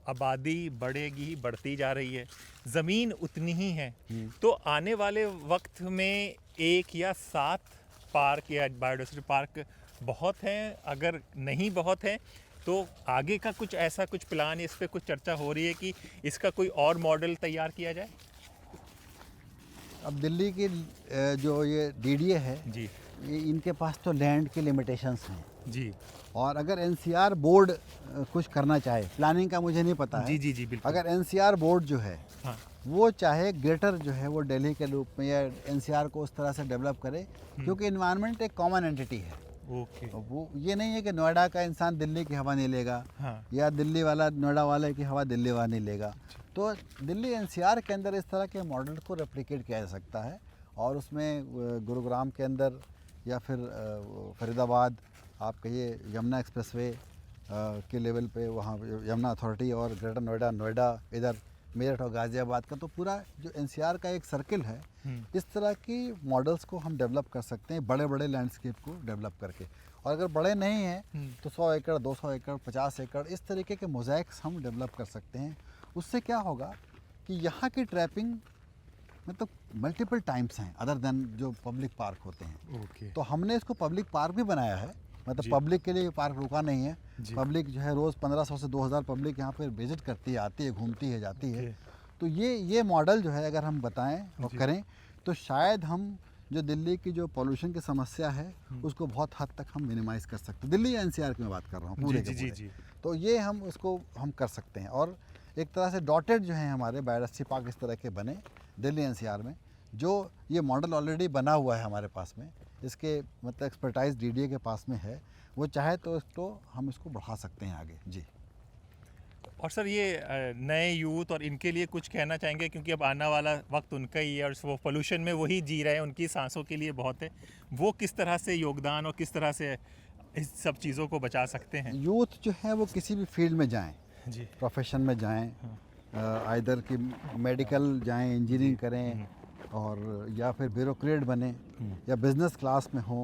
आबादी बढ़ेगी, बढ़ती जा रही है, ज़मीन उतनी ही है, तो आने वाले वक्त में 1 या 7 पार्क या बायोडायवर्सिटी पार्क बहुत हैं? अगर नहीं बहुत है तो आगे का कुछ ऐसा कुछ प्लान, इस पे कुछ चर्चा हो रही है कि इसका कोई और मॉडल तैयार किया जाए? अब दिल्ली की जो ये डीडीए है, जी ये इनके पास तो लैंड की लिमिटेशंस हैं, जी और अगर एनसीआर बोर्ड कुछ करना चाहे, प्लानिंग का मुझे नहीं पता है। जी जी जी बिल्कुल। अगर एनसीआर बोर्ड जो है हाँ वो चाहे ग्रेटर जो है वो दिल्ली के रूप में या एनसीआर को उस तरह से डेवलप करे, क्योंकि इन्वायरमेंट एक कॉमन एंटिटी है। ओके। वो ये नहीं है कि नोएडा का इंसान दिल्ली की हवा नहीं लेगा, हाँ या दिल्ली वाला नोएडा वाले की हवा दिल्ली वाला नहीं लेगा। तो दिल्ली एनसीआर के अंदर इस तरह के मॉडल को रेप्लिकेट किया जा सकता है, और उसमें गुरुग्राम के अंदर या फिर फरीदाबाद, आप कहिए यमुना एक्सप्रेसवे के लेवल पे, वहाँ यमुना अथॉरिटी, और ग्रेटर नोएडा, नोएडा इधर मेरठ और गाज़ियाबाद का, तो पूरा जो एनसीआर का एक सर्किल है, इस तरह की मॉडल्स को हम डेवलप कर सकते हैं, बड़े बड़े लैंडस्केप को डेवलप करके। और अगर बड़े नहीं हैं तो 100 एकड़, 200 एकड़, 50 एकड़, इस तरीके के मोज़ाइक्स हम डेवलप कर सकते हैं। उससे क्या होगा कि यहाँ की ट्रैपिंग मतलब मल्टीपल टाइम्स हैं अदर देन जो पब्लिक पार्क होते हैं। ओके। तो हमने इसको पब्लिक पार्क भी बनाया है, मतलब जी। पब्लिक के लिए पार्क रुका नहीं है। जी। पब्लिक जो है रोज़ 1500 से 2000 पब्लिक यहाँ पर विजिट करती है, आती है, घूमती है, जाती है। तो ये मॉडल जो है अगर हम बताएं और जी। करें तो शायद हम जो दिल्ली की जो पोल्यूशन की समस्या है उसको बहुत हद तक हम मिनिमाइज़ कर सकते हैं। दिल्ली या एनसीआर की मैं बात कर रहा हूँ पूरे जी के जी पूरे। जी। तो ये हम उसको हम कर सकते हैं, और एक तरह से डॉटेड जो है हमारे बायोडायवर्सिटी पार्क इस तरह के बने दिल्ली एनसीआर में। जो ये मॉडल ऑलरेडी बना हुआ है हमारे पास में, इसके मतलब एक्सपर्टाइज डीडीए के पास में है, वो चाहे तो इसको हम इसको बढ़ा सकते हैं आगे। जी। और सर ये नए यूथ और इनके लिए कुछ कहना चाहेंगे, क्योंकि अब आने वाला वक्त उनका ही है और वो पोल्यूशन में वही जी रहे हैं, उनकी सांसों के लिए बहुत है, वो किस तरह से योगदान और किस तरह से इस सब चीज़ों को बचा सकते हैं? यूथ जो है वो किसी भी फील्ड में जाएं, जी प्रोफेशन में जाएं, आइदर कि मेडिकल जाएं, इंजीनियरिंग करें, और या फिर ब्यूरोक्रेट बने, या बिजनेस क्लास में हो,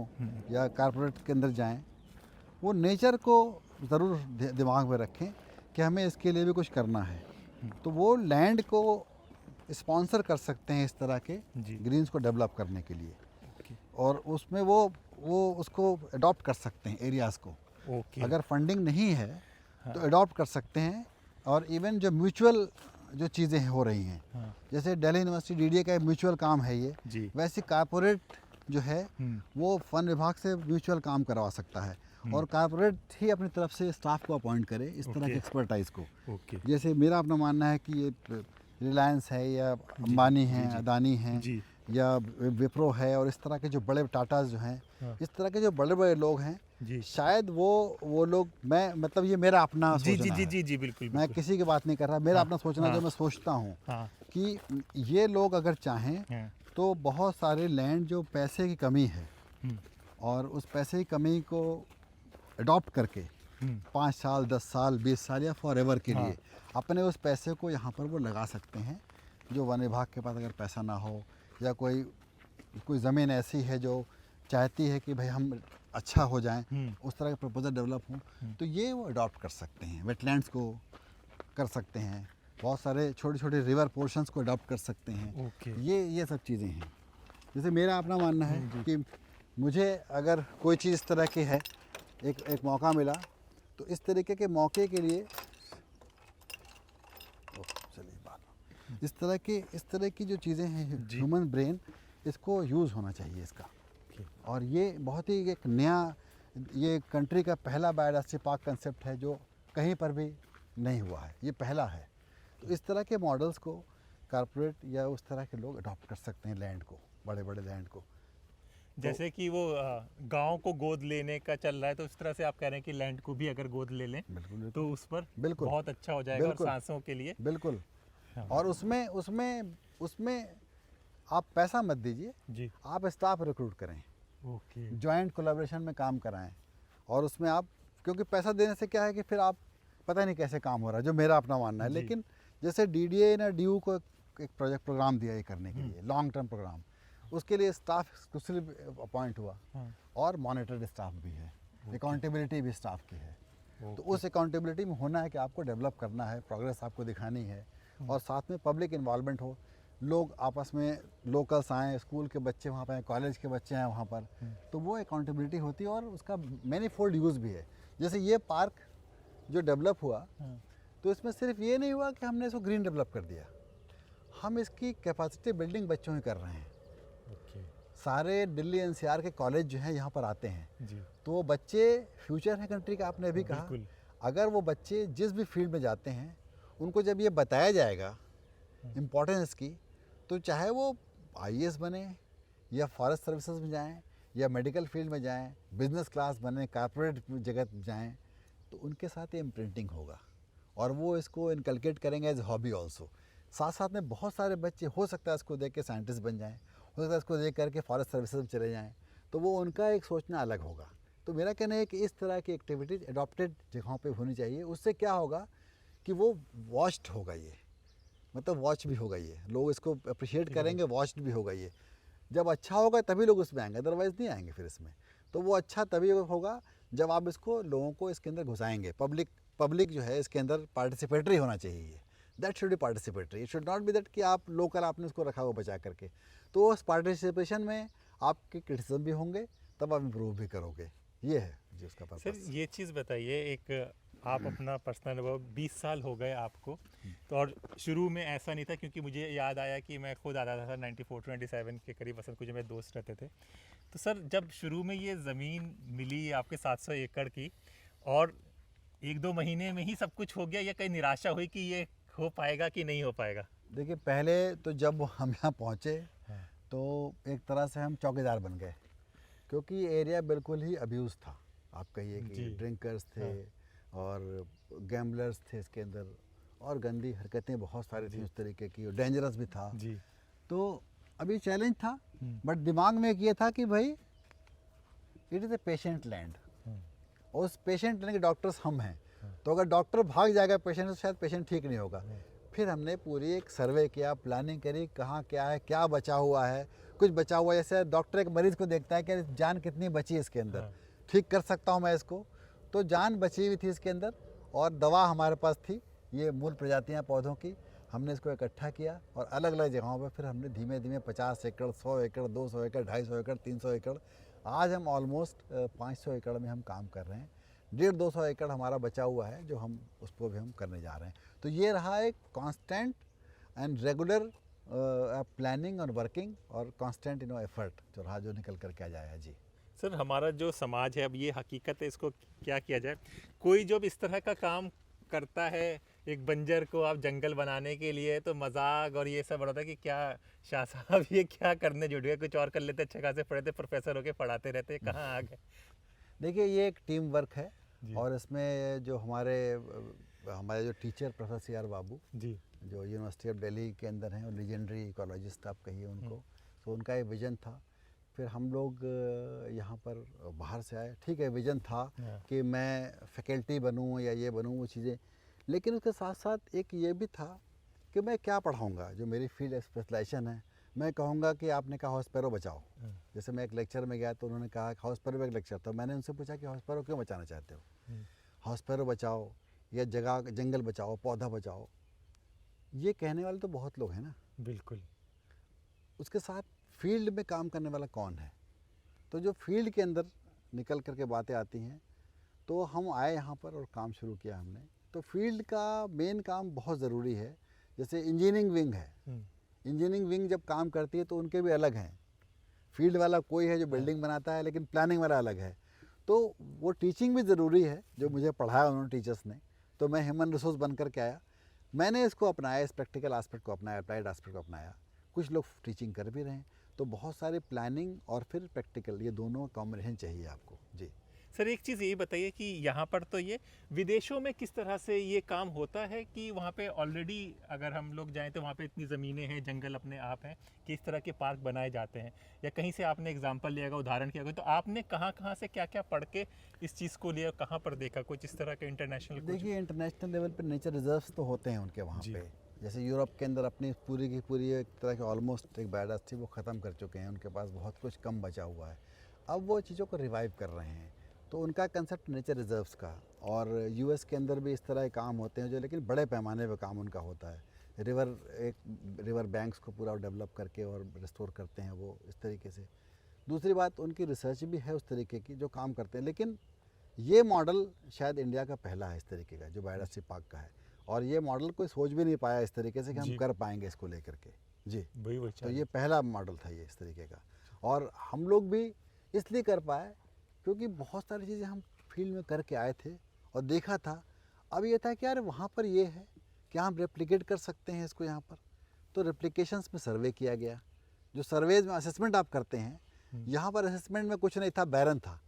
या कॉर्पोरेट के अंदर जाएं, वो नेचर को ज़रूर दिमाग में रखें कि हमें इसके लिए भी कुछ करना है। तो वो लैंड को स्पॉन्सर कर सकते हैं इस तरह के जी। ग्रीन्स को डेवलप करने के लिए, ओके। और उसमें वो उसको अडॉप्ट कर सकते हैं एरियाज़ को। ओके। अगर फंडिंग नहीं है तो अडॉप्ट कर सकते हैं। और इवन जो म्यूचुअल जो चीज़ें हो रही हैं, हाँ। जैसे दिल्ली यूनिवर्सिटी डीडीए का म्यूचुअल काम है ये, जी। वैसे कारपोरेट जो है वो वन विभाग से म्यूचुअल काम करवा सकता है, और कारपोरेट ही अपनी तरफ से स्टाफ को अपॉइंट करे इस तरह ओके। के एक्सपर्टाइज को। ओके। जैसे मेरा अपना मानना है कि ये रिलायंस है, या अंबानी हैं, अदानी हैं, जी। या विप्रो है, और इस तरह के जो बड़े टाटाज जो हैं, हाँ। इस तरह के जो बड़े बड़े लोग हैं, जी शायद वो लोग, मैं मतलब ये मेरा अपना जी सोचना जी है। जी जी बिल्कुल मैं बिल्कुल। किसी की बात नहीं कर रहा, मेरा हाँ, अपना सोचना हाँ। जो मैं सोचता हूँ हाँ कि ये लोग अगर चाहें हाँ, तो बहुत सारे लैंड जो पैसे की कमी है, और उस पैसे की कमी को अडॉप्ट करके 5 साल, 10 साल, 20 साल या फॉर एवर के लिए अपने उस पैसे को यहाँ पर वो लगा सकते हैं। जो वन विभाग के पास अगर पैसा ना हो, या कोई ज़मीन ऐसी है जो चाहती है कि भाई हम अच्छा हो जाएं, उस तरह के प्रपोजल डेवलप हों, तो ये वो अडॉप्ट कर सकते हैं। वेटलैंड्स को कर सकते हैं, बहुत सारे छोटे छोटे रिवर पोर्शंस को अडॉप्ट कर सकते हैं। ओके। ये सब चीज़ें हैं। जैसे मेरा अपना मानना है कि मुझे अगर कोई चीज़ इस तरह की है, एक मौका मिला, तो इस तरीके के मौके के लिए चलिए बात, इस तरह की जो चीज़ें हैं, ह्यूमन ब्रेन, इसको यूज़ होना चाहिए इसका। और ये बहुत ही एक नया, ये कंट्री का पहला बायोडायवर्सिटी पार्क कंसेप्ट है जो कहीं पर भी नहीं हुआ है, ये पहला है। तो इस तरह के मॉडल्स को कारपोरेट या उस तरह के लोग अडॉप्ट कर सकते हैं लैंड को, बड़े बड़े लैंड को। जैसे कि वो गांव को गोद लेने का चल रहा है, तो इस तरह से आप कह रहे हैं कि लैंड को भी अगर गोद ले लें बिल्कुल तो उस पर बिल्कुल बहुत अच्छा हो जाएगा और बिल्कुल। सांसों के लिए। बिल्कुल। हाँ। और उसमें आप पैसा मत दीजिए, जी। आप स्टाफ रिक्रूट करें, ओके। जॉइंट कोलैबोरेशन में काम कराएं, और उसमें आप, क्योंकि पैसा देने से क्या है कि फिर आप पता नहीं कैसे काम हो रहा है, जो मेरा अपना मानना है। जी। लेकिन जैसे डीडीए ने डीयू को एक प्रोग्राम दिया ये करने के लिए, लॉन्ग टर्म प्रोग्राम, उसके लिए स्टाफ एक्सक्लूसिव अपॉइंट हुआ, हाँ। और मॉनिटर्ड स्टाफ भी है, अकाउंटेबिलिटी भी स्टाफ की है। तो उस अकाउंटेबिलिटी में होना है कि आपको डेवलप करना है, प्रोग्रेस आपको दिखानी है, और साथ में पब्लिक इन्वॉल्वमेंट हो, लोग आपस में, लोकल्स आएँ, स्कूल के बच्चे वहाँ पर आएँ, कॉलेज के बच्चे आएँ वहाँ पर, तो वो अकाउंटेबिलिटी होती है, और उसका मैनी फोल्ड यूज़ भी है। जैसे ये पार्क जो डेवलप हुआ, हाँ। तो इसमें सिर्फ ये नहीं हुआ कि हमने इसको ग्रीन डेवलप कर दिया, हम इसकी कैपेसिटी बिल्डिंग बच्चों की कर रहे हैं। ओके सारे दिल्ली एनसीआर के कॉलेज जो हैं यहाँ पर आते हैं, जी तो वो बच्चे फ्यूचर है कंट्री का, आपने अभी कहा। बिल्कुल। अगर वो बच्चे जिस भी फील्ड में जाते हैं, उनको जब ये बताया जाएगा इम्पोर्टेंस की, तो चाहे वो आईएएस बने या फॉरेस्ट सर्विसेज में जाएं या मेडिकल फील्ड में जाएं, बिजनेस क्लास बने, कॉर्पोरेट जगत जाएं, तो उनके साथ ये इम्प्रिंटिंग होगा और वो इसको इनकलकेट करेंगे एज हॉबी ऑल्सो। साथ साथ में बहुत सारे बच्चे हो सकता है इसको देख के साइंटिस्ट बन जाएं, हो सकता है इसको देख करके फॉरेस्ट सर्विसेज में चले जाएं, तो वो उनका एक सोचना अलग होगा। तो मेरा कहना है कि इस तरह की एक्टिविटीज़ एडॉप्टेड जगहों पे होनी चाहिए। उससे क्या होगा कि वो वॉच्ड होगा, ये मतलब वॉच भी होगा, ये लोग इसको अप्रिशिएट करेंगे, वॉच्ड भी होगा। ये जब अच्छा होगा तभी लोग उसमें आएंगे, अदरवाइज़ नहीं आएंगे फिर इसमें। तो वो अच्छा तभी होगा जब आप इसको लोगों को इसके अंदर घुसाएंगे। पब्लिक जो है इसके अंदर पार्टिसिपेटरी होना चाहिए, that should be participatory. It should not be that कि आप लोकल आपने उसको रखा हुआ बचा करके। तो उस पार्टिसिपेशन में आपके क्रिटिसिज्म भी होंगे, तब आप इम्प्रूव भी करोगे। ये है जी उसका सर पर्पस। ये चीज़ बताइए, एक आप अपना पर्सनल अनुभव, 20 साल हो गए आपको, तो और शुरू में ऐसा नहीं था, क्योंकि मुझे याद आया कि मैं खुद आता था 94-27 के करीब वसंत कुछ मेरे दोस्त रहते थे। तो सर जब शुरू में ये ज़मीन मिली आपके 700 एकड़ की और 1-2 महीने में ही सब कुछ हो गया, या कहीं निराशा हुई कि ये हो पाएगा कि नहीं हो पाएगा? देखिए पहले तो जब हम यहाँ पहुँचे तो एक तरह से हम चौकीदार बन गए, क्योंकि एरिया बिल्कुल ही अब्यूज़ था। आप कहिए कि जी। ड्रिंकर्स थे और गैम्बलर्स थे इसके अंदर, और गंदी हरकतें बहुत सारी थी उस तरीके की, और डेंजरस भी था। जी। तो अभी चैलेंज था, बट दिमाग में एक ये था कि भाई it is a patient land, और उस पेशेंट लैंड के डॉक्टर्स हम हैं। तो अगर डॉक्टर भाग जाएगा पेशेंट, तो शायद पेशेंट ठीक नहीं होगा। फिर हमने पूरी एक सर्वे किया, प्लानिंग करी, कहाँ क्या है, क्या बचा हुआ है। कुछ बचा हुआ है, जैसे डॉक्टर एक मरीज़ को देखता है कि जान कितनी बची है इसके अंदर, ठीक कर सकता हूँ मैं इसको। तो जान बची हुई थी इसके अंदर, और दवा हमारे पास थी, ये मूल प्रजातियाँ पौधों की। हमने इसको इकट्ठा किया और अलग अलग जगहों पर फिर हमने धीमे धीमे 50 एकड़, 100 एकड़, 200 एकड़, 250 एकड़, 300 एकड़, आज हम ऑलमोस्ट 500 एकड़ में हम काम कर रहे हैं। 150-200 एकड़ हमारा बचा हुआ है जो हम उसको भी हम करने जा रहे हैं। तो ये रहा एक कांस्टेंट एंड रेगुलर प्लानिंग और वर्किंग और कांस्टेंट एफर्ट जो रहा, जो निकल कर के आ जाएगा जी। सर हमारा जो समाज है, अब ये हकीकत है, इसको क्या किया जाए? कोई जब इस तरह का काम करता है, एक बंजर को आप जंगल बनाने के लिए, तो मजाक और ये सब बढ़ता है कि क्या शाह साहब ये क्या करने जुट गए, कुछ और कर लेते, अच्छे खासे पढ़े थे, प्रोफेसर होके पढ़ाते रहते, कहाँ आ गए? देखिए ये एक टीम वर्क है, जी। और इसमें जो हमारे जो टीचर प्रोफेसर CR बाबू, जी। जो यूनिवर्सिटी ऑफ दिल्ली के अंदर हैं, और लीजेंडरी इकोलॉजिस्ट आप कहिए उनको, तो उनका ये विज़न था। फिर हम लोग यहाँ पर बाहर से आए, ठीक है विज़न था कि मैं फैकल्टी बनूँ या ये बनूँ वो चीज़ें, लेकिन उसके साथ साथ एक ये भी था कि मैं क्या पढ़ाऊँगा, जो मेरी फील्ड स्पेशलाइजेशन है। मैं कहूँगा कि आपने कहा हॉस्पेरो बचाओ, जैसे मैं एक लेक्चर में गया तो उन्होंने कहा कि हॉस्पेरो एक लेक्चर था, मैंने उनसे पूछा कि हॉस्पेरो क्यों बचाना चाहते हो, हॉस्पेरो बचाओ या जंगल बचाओ, पौधा बचाओ, ये कहने वाले तो बहुत लोग हैं ना। बिल्कुल। उसके साथ फील्ड में काम करने वाला कौन है? तो जो फील्ड के अंदर निकल करके बातें आती हैं, तो हम आए यहाँ पर और काम शुरू किया हमने। तो फील्ड का मेन काम बहुत ज़रूरी है। जैसे इंजीनियरिंग विंग है, इंजीनियरिंग विंग जब काम करती है तो उनके भी अलग हैं। फील्ड वाला कोई है जो बिल्डिंग बनाता है, लेकिन प्लानिंग वाला अलग है। तो वो टीचिंग भी ज़रूरी है, जो मुझे पढ़ाया उन्होंने टीचर्स ने। तो मैं ह्यूमन रिसोर्स बन कर के आया, मैंने इसको अपनाया, इस प्रैक्टिकल एस्पेक्ट को अपनाया, अप्लाइड एस्पेक्ट को अपनाया। कुछ लोग टीचिंग कर भी रहे हैं। तो बहुत सारे प्लानिंग और फिर प्रैक्टिकल, ये दोनों कॉम्बिनेशन चाहिए आपको जी। सर एक चीज़ ये बताइए कि यहाँ पर तो ये विदेशों में किस तरह से ये काम होता है कि वहाँ पे ऑलरेडी अगर हम लोग जाएं तो वहाँ पे इतनी ज़मीनें हैं, जंगल अपने आप हैं, कि इस तरह के पार्क बनाए जाते हैं, या कहीं से आपने एग्जांपल लिया होगा, उदाहरण किया होगा, तो आपने कहाँ से क्या क्या पढ़ के इस चीज़ को लिया, कहाँ पर देखा कुछ इस तरह के इंटरनेशनल? देखिए इंटरनेशनल लेवल पर नेचर रिजर्व्स तो होते हैं उनके वहाँ पे। जैसे यूरोप के अंदर अपनी पूरी की पूरी एक तरह की ऑलमोस्ट एक बायोडास थी, वो ख़त्म कर चुके हैं, उनके पास बहुत कुछ कम बचा हुआ है। अब वो चीज़ों को रिवाइव कर रहे हैं। तो उनका कंसेप्ट नेचर रिजर्व्स का, और यूएस के अंदर भी इस तरह के काम होते हैं जो, लेकिन बड़े पैमाने पे काम उनका होता है। रिवर बैंक्स को पूरा डेवलप करके और रिस्टोर करते हैं वो इस तरीके से। दूसरी बात, उनकी रिसर्च भी है उस तरीके की जो काम करते हैं। लेकिन ये मॉडल शायद इंडिया का पहला है इस तरीके का जो बायोडायवर्सिटी पार्क का है, और ये मॉडल कोई सोच भी नहीं पाया इस तरीके से कि हम जी। कर पाएंगे इसको लेकर के। जी, वही तो ये पहला मॉडल था ये इस तरीके का, और हम लोग भी इसलिए कर पाए क्योंकि बहुत सारी चीज़ें हम फील्ड में करके आए थे और देखा था। अब ये था कि यार वहाँ पर ये है, क्या हम रेप्लिकेट कर सकते हैं इसको यहाँ पर? तो रेप्लिकेशंस में सर्वे किया गया। जो सर्वेज में असेसमेंट आप करते हैं, यहाँ पर असेसमेंट में कुछ नहीं था, बैरन था।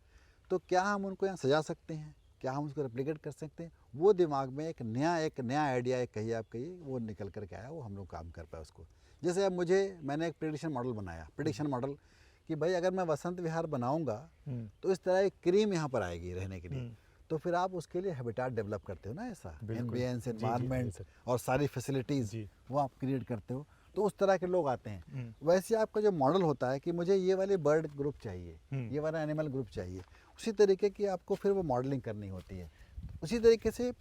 तो क्या हम उनको यहाँ सजा सकते हैं, क्या हम उसको रेप्लिकेट कर सकते हैं? वो दिमाग में एक नया आइडिया, एक कहिए आप कहिए, वो निकल कर के आया, वो हम लोग काम कर पाए उसको। जैसे अब मैंने एक प्रेडिक्शन मॉडल बनाया, प्रेडिक्शन मॉडल कि भाई अगर मैं वसंत विहार बनाऊंगा तो इस तरह एक क्रीम यहाँ पर आएगी रहने के लिए। तो फिर आप उसके लिए हैबिटेट डेवलप करते हो ना, ऐसा एम्बियंस, एनवायरनमेंट और सारी फैसिलिटीज़ वो आप क्रिएट करते हो, तो उस तरह के लोग आते हैं। वैसे आपका जो मॉडल होता है कि मुझे ये वाले बर्ड ग्रुप चाहिए, ये वाला एनिमल ग्रुप चाहिए, उसी तरीके की आपको फिर वो मॉडलिंग करनी होती है। उसी तरीके से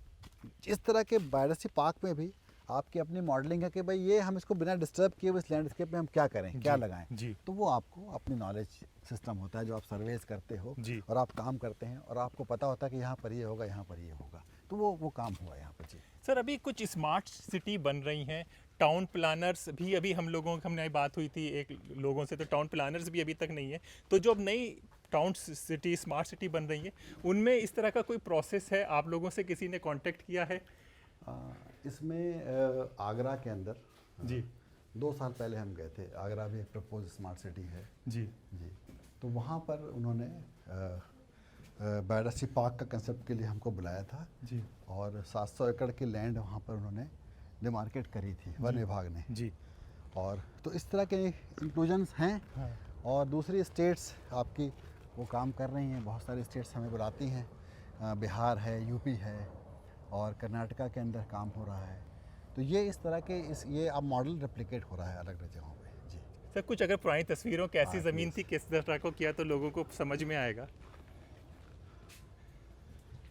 इस तरह के बायोडायवर्सिटी पार्क में भी आपकी अपनी मॉडलिंग है कि भाई ये हम इसको बिना डिस्टर्ब किए हुए इस लैंडस्केप में हम क्या करें, क्या लगाएं। तो वो आपको अपनी नॉलेज सिस्टम होता है जो आप सर्वेज करते हो और आप काम करते हैं, और आपको पता होता है कि यहाँ पर ये होगा, यहाँ पर ये होगा, तो वो काम हुआ यहाँ पर। जी सर, अभी कुछ स्मार्ट सिटी बन रही हैं, टाउन प्लानर्स भी अभी हमने बात हुई थी एक लोगों से, तो टाउन प्लानर्स भी अभी तक नहीं है। तो जो अब नई टाउन सिटी, स्मार्ट सिटी बन रही है, उनमें इस तरह का कोई प्रोसेस है? आप लोगों से किसी ने कांटेक्ट किया है? इसमें आगरा के अंदर जी 2 साल पहले हम गए थे। आगरा भी एक प्रपोज स्मार्ट सिटी है। जी तो वहाँ पर उन्होंने बायोडायवर्सिटी पार्क का कंसेप्ट के लिए हमको बुलाया था जी, और 700 एकड़ की लैंड वहाँ पर उन्होंने डिमार्केट करी थी वन विभाग ने जी। और तो इस तरह के इंक्लूजन्स हैं। हाँ। और दूसरी स्टेट्स आपकी वो काम कर रही हैं, बहुत सारी स्टेट्स हमें बुलाती हैं, बिहार है, यूपी है और कर्नाटका के अंदर काम हो रहा है। तो ये इस तरह के ये अब मॉडल रेप्लिकेट हो रहा है अलग अलग जगहों पे। जी सर, कुछ अगर पुरानी तस्वीरों कैसी हाँ, ज़मीन थी, किस तरह को किया, तो लोगों को समझ में आएगा।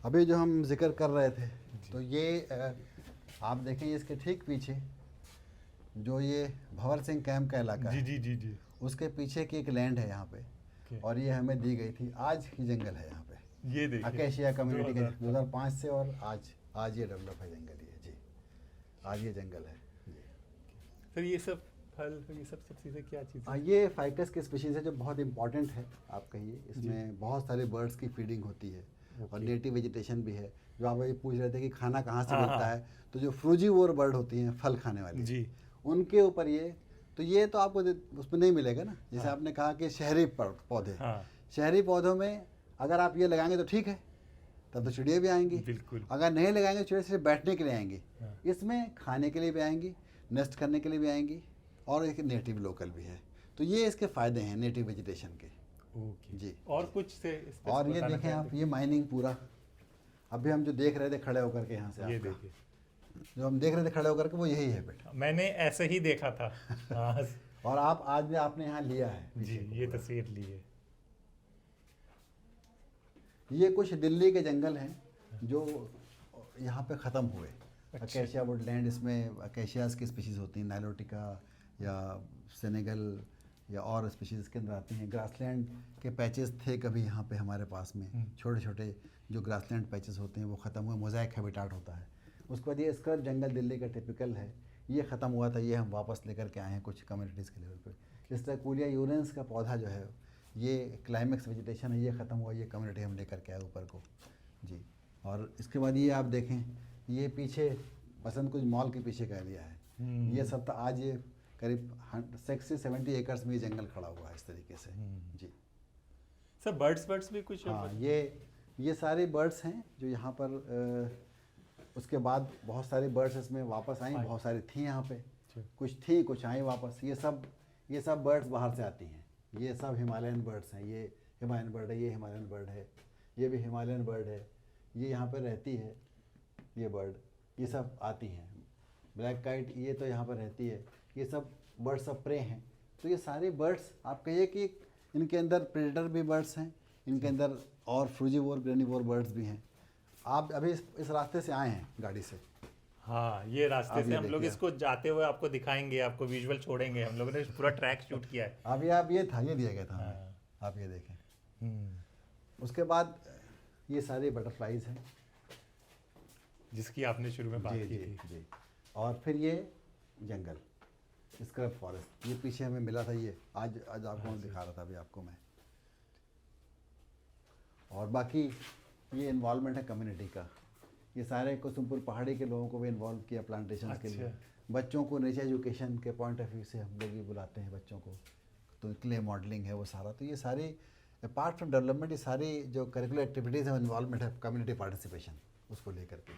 अभी जो हम जिक्र कर रहे थे, तो ये आप देखें इसके ठीक पीछे जो ये भंवर सिंह कैंप का इलाका है, जी जी जी। उसके पीछे की एक लैंड है यहाँ पे, और ये हमें दी गई थी। आज ही जंगल है यहाँ पे, ये देखिए अकेशिया कम्युनिटी के 2005 से, और आज ये डेवलप है जंगल। ये जी आज ये जंगल है। जी सर, ये सब फल, ये सब चीज़ें क्या चीज़ें? ये फाइकस की स्पीशीज़ है जो बहुत इंपॉर्टेंट है आप कहिए। इसमें बहुत सारे बर्ड्स की फीडिंग होती है और नेटिव वेजिटेशन भी है। जो आप अभी पूछ रहे थे कि खाना कहाँ से मिलता है, तो जो फ्रूजीवोर बर्ड होती हैं, फल खाने वाली जी, उनके ऊपर ये तो आपको उसमें नहीं मिलेगा ना। जैसे आपने कहा कि शहरी पौधे, शहरी पौधों में अगर आप ये लगाएंगे तो ठीक है, तब तो चिड़िया भी आएंगी। बिल्कुल। अगर नहीं लगाएंगे तो चिड़िया सिर्फ बैठने के लिए आएंगी। इसमें खाने के लिए भी आएंगी, नेस्ट करने के लिए भी आएंगी, और एक नेटिव लोकल भी है। तो ये इसके फ़ायदे हैं नेटिव वेजिटेशन के। ओके जी। और कुछ से इस पे और ये बताना देखें आप, चाहेंगे? ये माइनिंग पूरा अभी हम जो देख रहे थे खड़े होकर के यहाँ से, ये आपका देखिए, जो हम देख रहे थे खड़े होकर के, वो यही है बेटा। मैंने ऐसे ही देखा था। हाँ और आज भी आपने यहाँ लिया है जी, ये तस्वीर ली है। ये कुछ दिल्ली के जंगल हैं जो यहाँ पे ख़त्म हुए। अकेशिया वुडलैंड, इसमें अकेशियाज़ की स्पीशीज़ होती हैं, नाइलोटिका या सेनेगल या और स्पीशीज़ के अंदर आती हैं। ग्रासलैंड के पैचेस थे कभी यहाँ पे हमारे पास में, छोटे छोटे जो ग्रासलैंड पैचेस होते हैं वो ख़त्म हुए, मोज़ाइक हैबिटेट होता है। उसके बाद ये स्क्रब जंगल दिल्ली का टिपिकल है, ये ख़त्म हुआ था, ये हम वापस लेकर के आए हैं कुछ कम्युनिटीज़ के लेवल पे। इस तरह कूलिया यूरेंस का पौधा जो है, ये क्लाइमेक्स वेजिटेशन है, ये ख़त्म हुआ, ये कम्युनिटी हम लेकर के आए ऊपर को। जी। और इसके बाद ये आप देखें, ये पीछे बसंत कुछ मॉल के पीछे का एरिया है। ये सब तो आज ये करीब 60-70 एकर्स में ये जंगल खड़ा हुआ है इस तरीके से। जी सर, बर्ड्स भी कुछ? हाँ, ये सारे बर्ड्स हैं जो यहाँ पर उसके बाद बहुत सारी बर्ड्स इसमें वापस आई, बहुत सारी थी यहाँ पे, कुछ थी कुछ आई वापस। ये सब बर्ड्स बाहर से आती हैं। ये सब हिमालयन बर्ड्स हैं। ये हिमालयन बर्ड है, ये हिमालयन बर्ड है, ये भी हिमालयन बर्ड है, ये यहाँ पर रहती है ये बर्ड, ये सब आती हैं। ब्लैक काइट ये तो यहाँ पर रहती है। ये सब बर्ड्स ऑफ प्रे हैं। तो ये सारे बर्ड्स आप कहिए कि इनके अंदर प्रेडेटर भी बर्ड्स हैं, इनके अंदर और फ्रूजीवोर ग्रेनिवोर बर्ड्स भी हैं। आप अभी इस रास्ते से आए हैं गाड़ी से। हाँ, ये रास्ते अब से ये हम लोग देखिए। इसको जाते हुए आपको दिखाएंगे, आपको विजुअल छोड़ेंगे। हम लोगों ने पूरा ट्रैक शूट किया है। आप ये दिया गया था हमें। आप ये देखें। उसके बाद ये सारे बटरफ्लाइज हैं। जिसकी आपने शुरू में बात जी की जी थी। जी। और फिर ये जंगल, स्क्रब फॉरेस्ट, ये पीछे हमें मिला था, ये आज आपको मैं दिखा रहा था अभी आपको मैं। और बाकी ये इन्वॉल्वमेंट है कम्युनिटी का, ये सारे कुसुमपुर पहाड़ी के लोगों को भी इन्वॉल्व किया प्लांटेशन के लिए। बच्चों को नेचर एजुकेशन के पॉइंट ऑफ व्यू से हम लोग भी बुलाते हैं बच्चों को, तो क्ले मॉडलिंग है वो सारा। तो ये सारी अपार्ट फ्रॉम डेवलपमेंट, ये सारी जो करिकुलर एक्टिविटीज़ है इन्वॉल्वमेंट है कम्युनिटी पार्टिसिपेशन, उसको लेकर के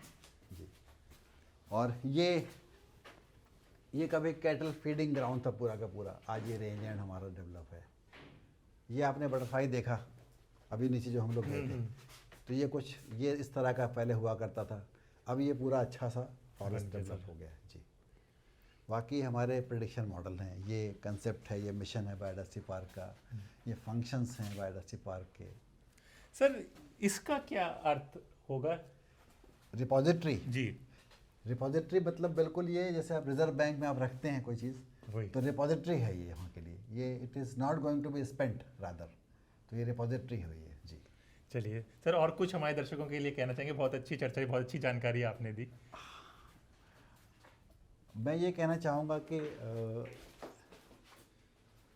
जी। और ये कभी कैटल फीडिंग ग्राउंड था पूरा का पूरा, आज ये रेंज एंड हमारा डेवलप है। ये आपने बटरफ्लाई देखा अभी नीचे जो हम लोग गए थे, तो ये कुछ ये इस तरह का पहले हुआ करता था, अब ये पूरा अच्छा सा फॉरेस्ट डेवलप हो गया है जी। बाकी हमारे प्रेडिक्शन मॉडल हैं, ये कंसेप्ट है, ये मिशन है बायोडायवर्सिटी पार्क का, ये फंक्शंस हैं बायोडायवर्सिटी पार्क के। सर इसका क्या अर्थ होगा? रिपोजिटरी, जी रिपोजिटरी मतलब बिल्कुल ये जैसे आप रिजर्व बैंक में आप रखते हैं कोई चीज़, वही। तो रिपोजिटरी है ये वहाँ के लिए, ये it is not going to be spent rather, तो ये रिपोजिटरी हुई है जी। चलिए सर, और कुछ हमारे दर्शकों के लिए कहना चाहेंगे? बहुत अच्छी चर्चा, बहुत अच्छी जानकारी आपने दी। मैं ये कहना चाहूँगा कि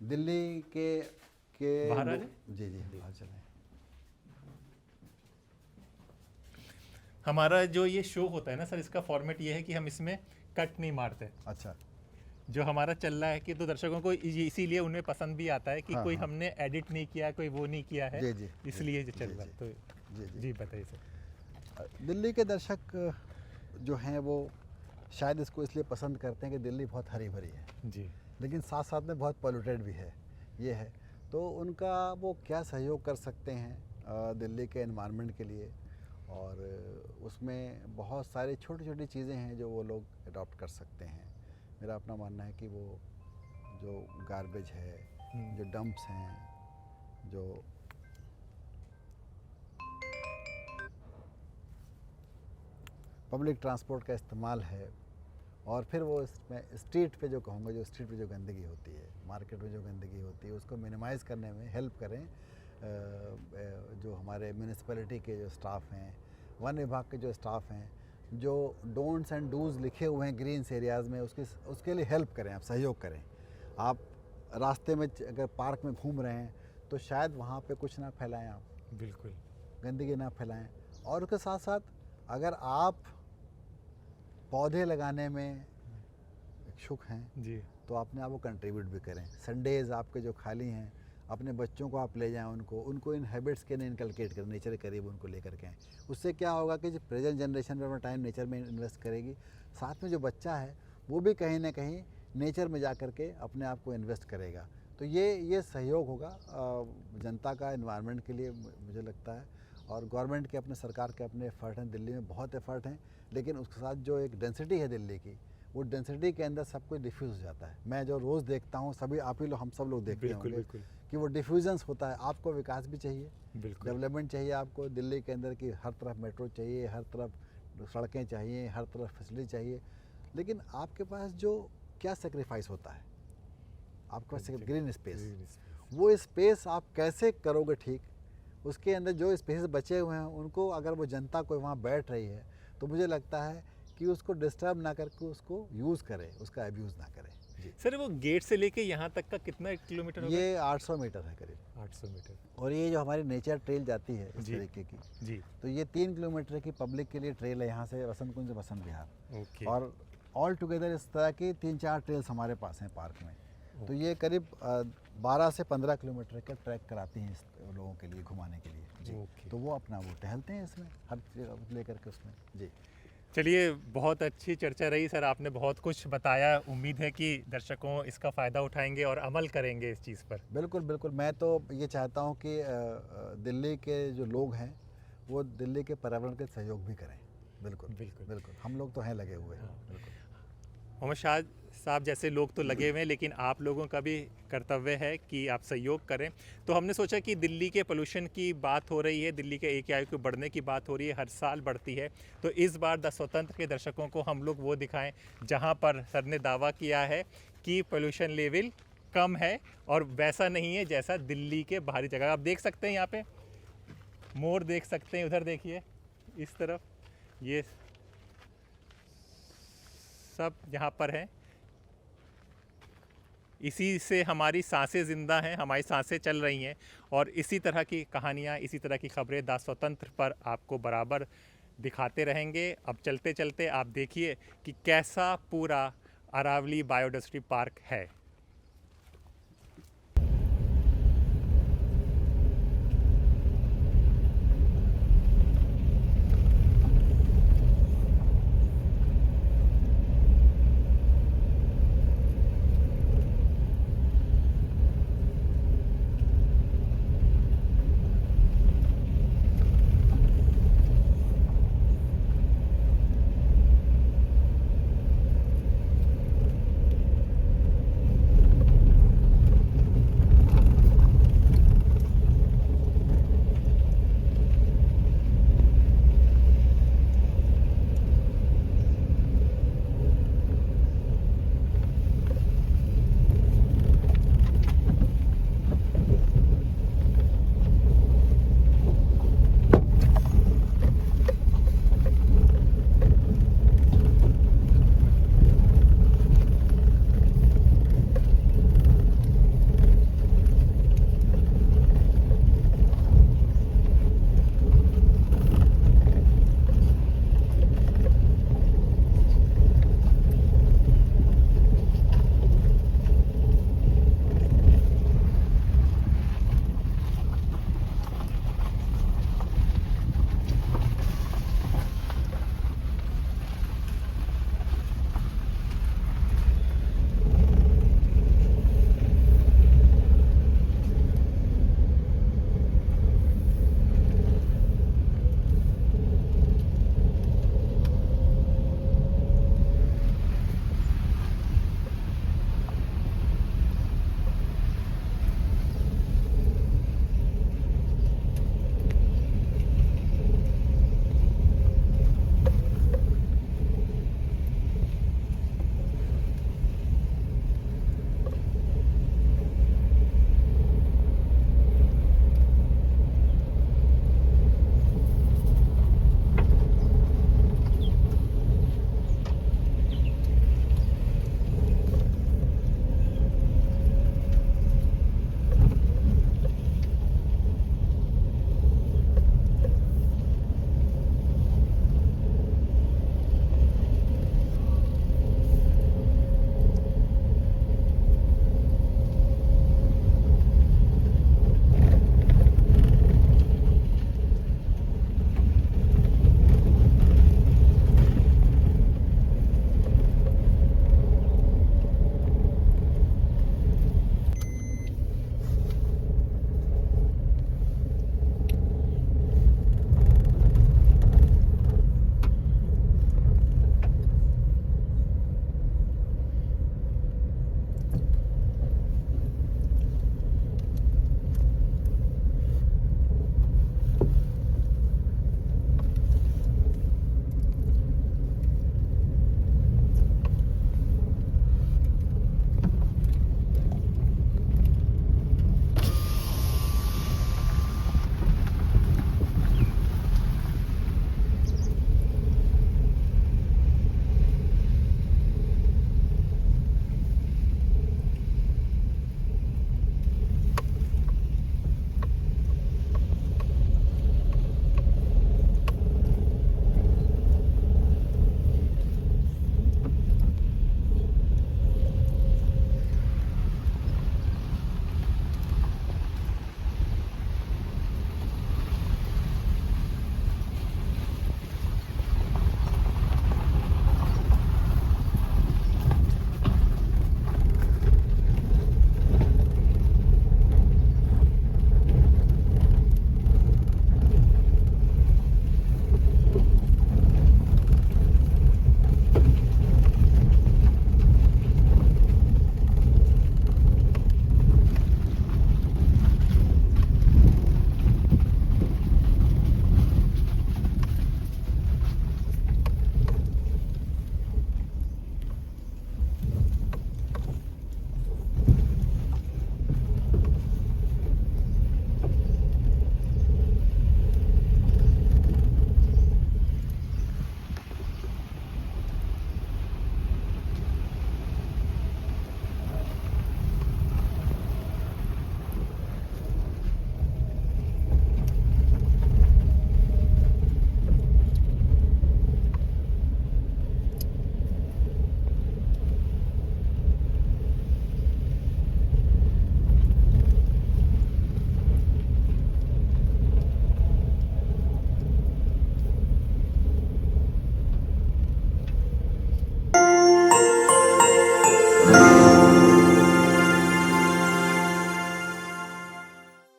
दिल्ली के बाहर आ जाए? जी जी बाहर चलें। हमारा जो ये शो होता है ना सर, इसका फॉर्मेट ये है कि हम इसमें कट नहीं मारते। अच्छा, जो हमारा चल रहा है कि तो दर्शकों को इसीलिए उन्हें पसंद भी आता है कि हाँ, कोई हाँ। हमने एडिट नहीं किया, कोई वो नहीं किया है, जी, जी, इसलिए जी, जो चल जी, रहा है। जी, तो जी जी। जी बताइए सर। दिल्ली के दर्शक जो हैं वो शायद इसको इसलिए पसंद करते हैं कि दिल्ली बहुत हरी भरी है, जी लेकिन साथ साथ में बहुत पॉल्यूटेड भी है, ये है। तो उनका वो क्या सहयोग कर सकते हैं दिल्ली के एनवायरनमेंट के लिए, और उसमें बहुत सारी छोटी छोटी चीज़ें हैं जो वो लोग अडॉप्ट कर सकते हैं। मेरा अपना मानना है कि वो जो गार्बेज है, जो डंप्स हैं, जो पब्लिक ट्रांसपोर्ट का इस्तेमाल है, और फिर वो इसमें स्ट्रीट पे जो कहूँगा, जो स्ट्रीट पे जो गंदगी होती है, मार्केट में जो गंदगी होती है, उसको मिनिमाइज़ करने में हेल्प करें। जो हमारे म्यूनिसिपैलिटी के जो स्टाफ हैं, वन विभाग के जो स्टाफ हैं, जो डोंट्स एंड डूज़ लिखे हुए हैं ग्रीन्स एरियाज़ में, उसके लिए हेल्प करें, आप सहयोग करें। आप रास्ते में अगर पार्क में घूम रहे हैं तो शायद वहाँ पे कुछ ना फैलाएं, आप बिल्कुल गंदगी ना फैलाएं। और उसके साथ साथ अगर आप पौधे लगाने में इच्छुक हैं जी तो अपने आप को कंट्रीब्यूट भी करें। संडेज़ आपके जो खाली हैं, अपने बच्चों को आप ले जाएं, उनको इन हैबिट्स के इनकलकेट करें, नेचर के करीब उनको लेकर के आएँ। उससे क्या होगा कि जो प्रेजेंट जनरेशन में अपना टाइम नेचर में इन्वेस्ट करेगी, साथ में जो बच्चा है वो भी कहीं ना कहीं नेचर में जा कर के अपने आप को इन्वेस्ट करेगा। तो ये सहयोग होगा जनता का एनवायरनमेंट के लिए, मुझे लगता है। और गवर्नमेंट के अपने सरकार के अपने एफ़र्ट हैं, दिल्ली में बहुत एफ़र्ट हैं, लेकिन उसके साथ जो एक डेंसिटी है दिल्ली की, वो डेंसिटी के अंदर सब कुछ डिफ्यूज़ हो जाता है। मैं जो रोज़ देखता हूँ, सभी आप ही लोग, हम सब लोग देखते बिल्कुल होंगे बिल्कुल कि वो डिफ्यूजन्स होता है। आपको विकास भी चाहिए, बिल्कुल डेवलपमेंट चाहिए आपको दिल्ली के अंदर की, हर तरफ मेट्रो चाहिए, हर तरफ सड़कें चाहिए, हर तरफ फैसिलिटी चाहिए, लेकिन आपके पास जो क्या सेक्रीफाइस होता है, आपके पास ग्रीन स्पेस, वो स्पेस आप कैसे करोगे ठीक, उसके अंदर जो स्पेस बचे हुए हैं उनको अगर वो जनता कोई वहाँ बैठ रही है तो मुझे लगता है कि उसको डिस्टर्ब ना करके उसको यूज़ करे, उसका अब्यूज़ ना करे। जी सर, वो गेट से लेके यहाँ तक का कितना किलोमीटर होगा? ये 800 मीटर है करीब। 800 मीटर। और ये जो हमारी नेचर ट्रेल जाती है इस जी। तरीके की, जी तो ये 3 किलोमीटर की पब्लिक के लिए ट्रेल है, यहाँ से वसंत कुंज से वसंत विहार। ओके। और ऑल टुगेदर इस तरह की 3-4 ट्रेल्स हमारे पास हैं पार्क में। तो ये करीब 12 से 15 किलोमीटर का ट्रैक कराती हैं इस लोगों के लिए, घुमाने के लिए जी। ओके। तो वो अपना वो टहलते हैं इसमें, हर चीज़ लेकर के उसमें जी। चलिए, बहुत अच्छी चर्चा रही सर, आपने बहुत कुछ बताया। उम्मीद है कि दर्शकों इसका फ़ायदा उठाएंगे और अमल करेंगे इस चीज़ पर। बिल्कुल बिल्कुल, मैं तो ये चाहता हूँ कि दिल्ली के जो लोग हैं वो दिल्ली के पर्यावरण के सहयोग भी करें। बिल्कुल बिल्कुल। बिल्कुल, हम लोग तो हैं लगे हुए हैं। बिल्कुल। मोहम्मद शाह साहब जैसे लोग तो लगे हुए हैं, लेकिन आप लोगों का भी कर्तव्य है कि आप सहयोग करें। तो हमने सोचा कि दिल्ली के पोल्यूशन की बात हो रही है, दिल्ली के AQI को बढ़ने की बात हो रही है, हर साल बढ़ती है, तो इस बार द स्वतंत्र के दर्शकों को हम लोग वो दिखाएं जहां पर सर ने दावा किया है कि पोल्यूशन लेवल कम है और वैसा नहीं है जैसा दिल्ली के बाहरी जगह। आप देख सकते हैं यहाँ पे मोर देख सकते हैं, उधर देखिए इस तरफ, ये सब यहाँ पर है। इसी से हमारी सांसें ज़िंदा हैं, हमारी सांसें चल रही हैं, और इसी तरह की कहानियाँ, इसी तरह की खबरें दा स्वतंत्र पर आपको बराबर दिखाते रहेंगे। अब चलते चलते आप देखिए कि कैसा पूरा अरावली बायोडायवर्सिटी पार्क है।